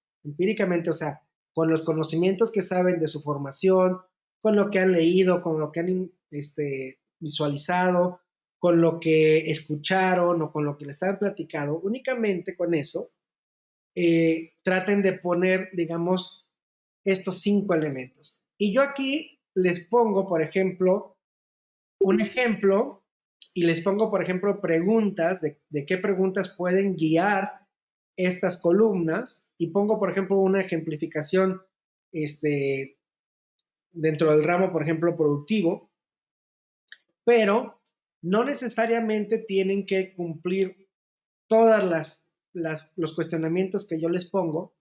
o sea, con los conocimientos que saben de su formación, con lo que han leído, con lo que han visualizado, con lo que escucharon o con lo que les han platicado, únicamente con eso, traten de poner, digamos, estos 5 elementos. Y yo aquí les pongo, por ejemplo, un ejemplo y les pongo, por ejemplo, preguntas de qué preguntas pueden guiar estas columnas y pongo, por ejemplo, una ejemplificación dentro del ramo, por ejemplo, productivo, pero no necesariamente tienen que cumplir todas los cuestionamientos que yo les pongo.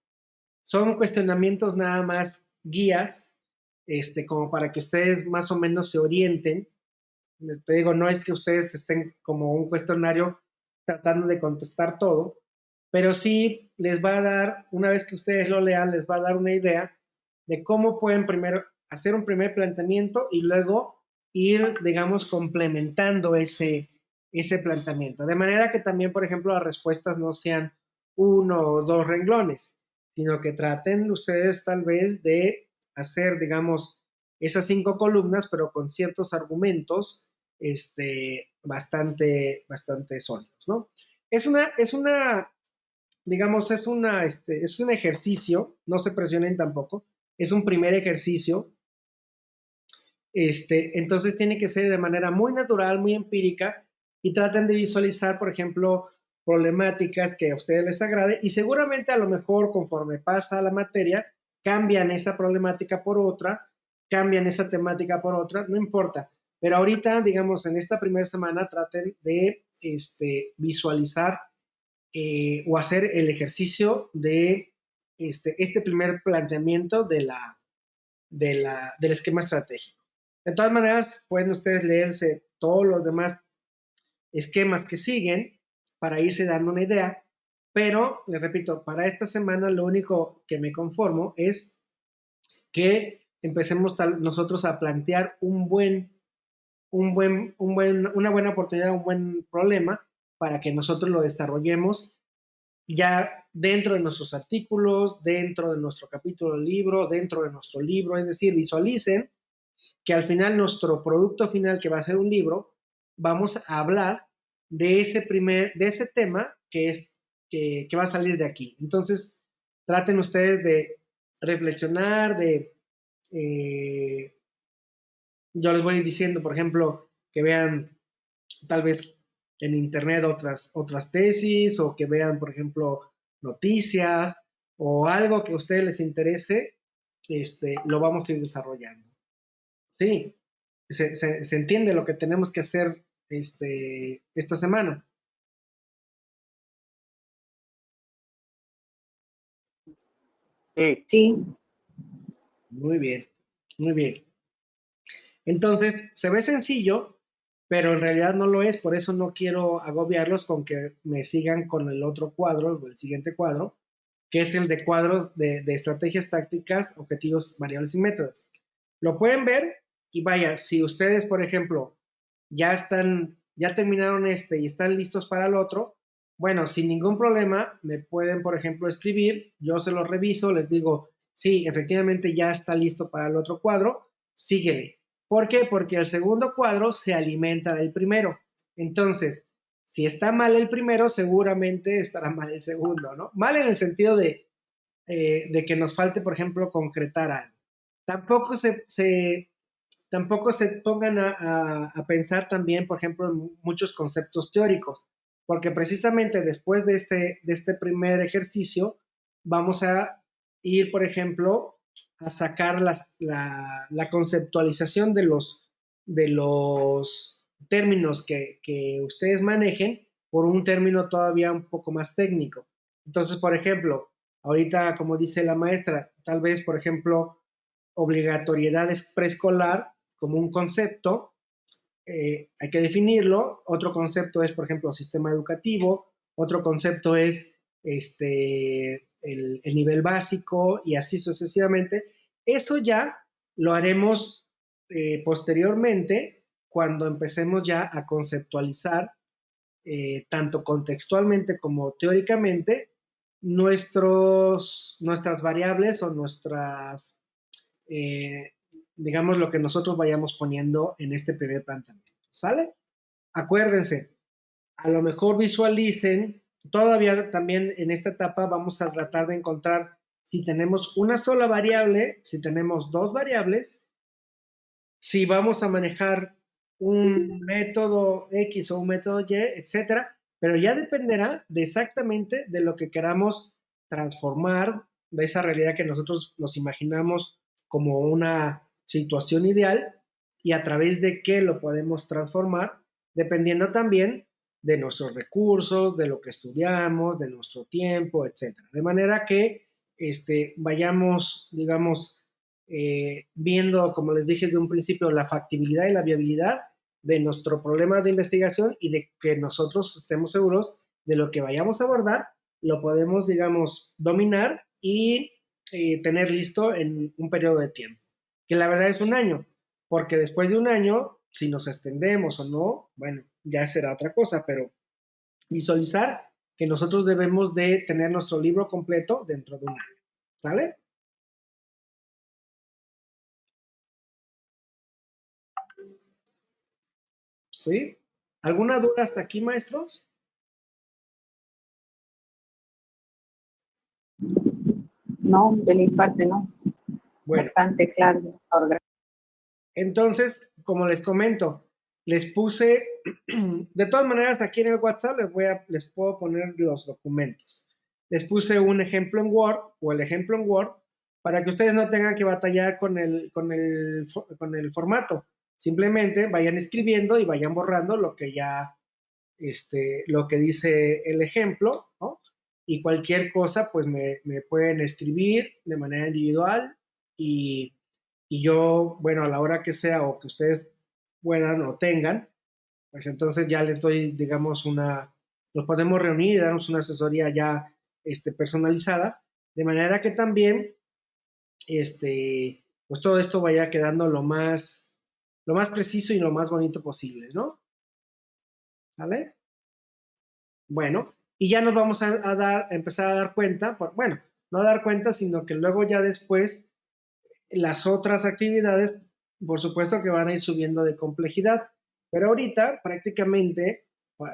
Son cuestionamientos nada más guías, como para que ustedes más o menos se orienten. Te digo, no es que ustedes estén como un cuestionario tratando de contestar todo, pero sí les va a dar, una vez que ustedes lo lean, les va a dar una idea de cómo pueden primero hacer un primer planteamiento y luego ir, digamos, complementando ese planteamiento. De manera que también, por ejemplo, las respuestas no sean 1 o 2 renglones, sino que traten ustedes tal vez de hacer, digamos, esas 5 columnas, pero con ciertos argumentos bastante sólidos, ¿no? Digamos, es un ejercicio, no se presionen tampoco, es un primer ejercicio, entonces tiene que ser de manera muy natural, muy empírica, y traten de visualizar, por ejemplo, problemáticas que a ustedes les agrade, y seguramente a lo mejor conforme pasa la materia, cambian esa problemática por otra, cambian esa temática por otra, no importa, pero ahorita, digamos, en esta primera semana traten de visualizar o hacer el ejercicio de este primer planteamiento del esquema estratégico. De todas maneras, pueden ustedes leerse todos los demás esquemas que siguen para irse dando una idea, pero, les repito, para esta semana lo único que me conformo es que empecemos nosotros a plantear una buena oportunidad, un buen problema para que nosotros lo desarrollemos ya dentro de nuestros artículos, dentro de nuestro capítulo del libro, dentro de nuestro libro, es decir, visualicen que al final nuestro producto final, que va a ser un libro, vamos a hablar de ese tema que va a salir de aquí. Entonces, traten ustedes de reflexionar, yo les voy diciendo, por ejemplo, que vean tal vez en internet otras tesis, o que vean, por ejemplo, noticias, o algo que a ustedes les interese, lo vamos a ir desarrollando. Sí, se entiende lo que tenemos que hacer esta semana. Sí. Sí, Muy bien, muy bien. Entonces, se ve sencillo, pero en realidad no lo es, por eso no quiero agobiarlos con que me sigan con el otro cuadro, o el siguiente cuadro, que es el de cuadros de estrategias tácticas, objetivos, variables y métodos. Lo pueden ver y vaya, si ustedes, por ejemplo, ya terminaron y están listos para el otro, bueno, sin ningún problema, me pueden, por ejemplo, escribir, yo se lo reviso, les digo, sí, efectivamente ya está listo para el otro cuadro, síguele. ¿Por qué? Porque el segundo cuadro se alimenta del primero. Entonces, si está mal el primero, seguramente estará mal el segundo, ¿no? Mal en el sentido de que nos falte, por ejemplo, concretar algo. Tampoco se pongan a pensar también, por ejemplo, en muchos conceptos teóricos, porque precisamente después de este primer ejercicio, vamos a ir, por ejemplo, a sacar la conceptualización de los términos que ustedes manejen por un término todavía un poco más técnico. Entonces, por ejemplo, ahorita, como dice la maestra, tal vez, por ejemplo, obligatoriedad preescolar como un concepto, hay que definirlo. Otro concepto es, por ejemplo, sistema educativo. Otro concepto es el nivel básico, y así sucesivamente. Esto ya lo haremos posteriormente, cuando empecemos ya a conceptualizar tanto contextualmente como teóricamente nuestras variables, o digamos, lo que nosotros vayamos poniendo en este primer planteamiento. ¿Sale? Acuérdense, a lo mejor visualicen, todavía también en esta etapa vamos a tratar de encontrar si tenemos una sola variable, si tenemos dos variables, si vamos a manejar un método X o un método Y, etcétera, pero ya dependerá exactamente de lo que queramos transformar, de esa realidad que nosotros nos imaginamos como una situación ideal, y a través de qué lo podemos transformar, dependiendo también de nuestros recursos, de lo que estudiamos, de nuestro tiempo, etcétera. De manera que vayamos, digamos, viendo, como les dije de un principio, la factibilidad y la viabilidad de nuestro problema de investigación, y de que nosotros estemos seguros de lo que vayamos a abordar, lo podemos, digamos, dominar y tener listo en un periodo de tiempo, que la verdad es un año, porque después de un año, si nos extendemos o no, bueno, ya será otra cosa, pero visualizar que nosotros debemos de tener nuestro libro completo dentro de un año. ¿Sale? ¿Sí? ¿Alguna duda hasta aquí, maestros? No, de mi parte no. Bueno, Bastante claro, doctor. Gracias. entonces, como les comento, les puse, de todas maneras, aquí en el WhatsApp les puedo poner los documentos. Les puse un ejemplo en Word o el ejemplo en Word para que ustedes no tengan que batallar con el formato. Simplemente vayan escribiendo y vayan borrando lo que ya, lo que dice el ejemplo, ¿no? Y cualquier cosa, pues me pueden escribir de manera individual y yo, bueno, a la hora que sea o que ustedes puedan o tengan, pues entonces ya les doy, digamos, nos podemos reunir y darnos una asesoría ya personalizada, de manera que también, pues todo esto vaya quedando lo más preciso y lo más bonito posible, ¿no? ¿Vale? Bueno, y ya nos vamos a empezar a dar cuenta, bueno, no a dar cuenta, sino que luego ya después las otras actividades, por supuesto que van a ir subiendo de complejidad, pero ahorita prácticamente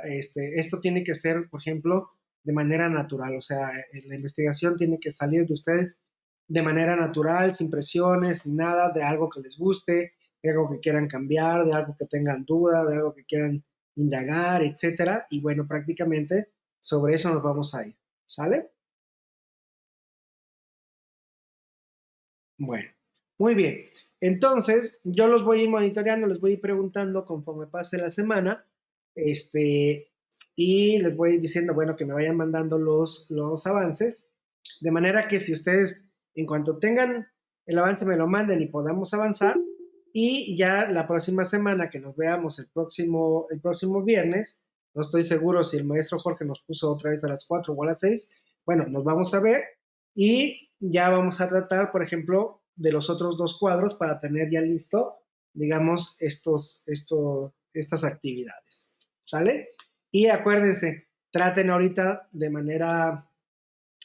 esto tiene que ser, por ejemplo, de manera natural, o sea, la investigación tiene que salir de ustedes de manera natural, sin presiones, sin nada, de algo que les guste, de algo que quieran cambiar, de algo que tengan duda, de algo que quieran indagar, etcétera, y bueno, prácticamente sobre eso nos vamos a ir, ¿sale? Bueno, muy bien. Entonces, yo los voy a ir monitoreando, les voy a ir preguntando conforme pase la semana, y les voy a ir diciendo, bueno, que me vayan mandando los avances, de manera que si ustedes, en cuanto tengan el avance, me lo manden y podamos avanzar, y ya la próxima semana que nos veamos el próximo viernes, no estoy seguro si el maestro Jorge nos puso otra vez a las 4 o a las 6, bueno, nos vamos a ver y ya vamos a tratar, por ejemplo, de los otros dos cuadros para tener ya listo, digamos, estas actividades. ¿Sale? Y acuérdense, traten ahorita de manera,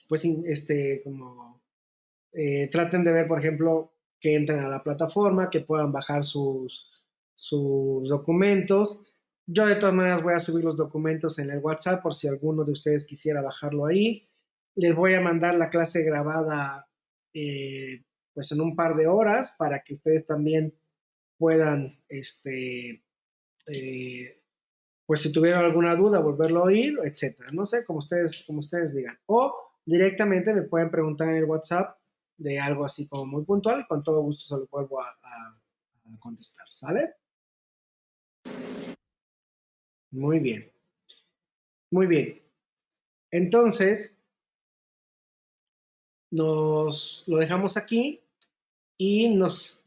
pues, traten de ver, por ejemplo, que entren a la plataforma, que puedan bajar sus documentos. Yo de todas maneras voy a subir los documentos en el WhatsApp por si alguno de ustedes quisiera bajarlo ahí. Les voy a mandar la clase grabada pues en un par de horas para que ustedes también puedan, pues si tuvieron alguna duda, volverlo a oír, etcétera. No sé, como ustedes digan. O directamente me pueden preguntar en el WhatsApp de algo así como muy puntual y con todo gusto se lo vuelvo a contestar. ¿Sale? Muy bien. Muy bien. Entonces, nos lo dejamos aquí y nos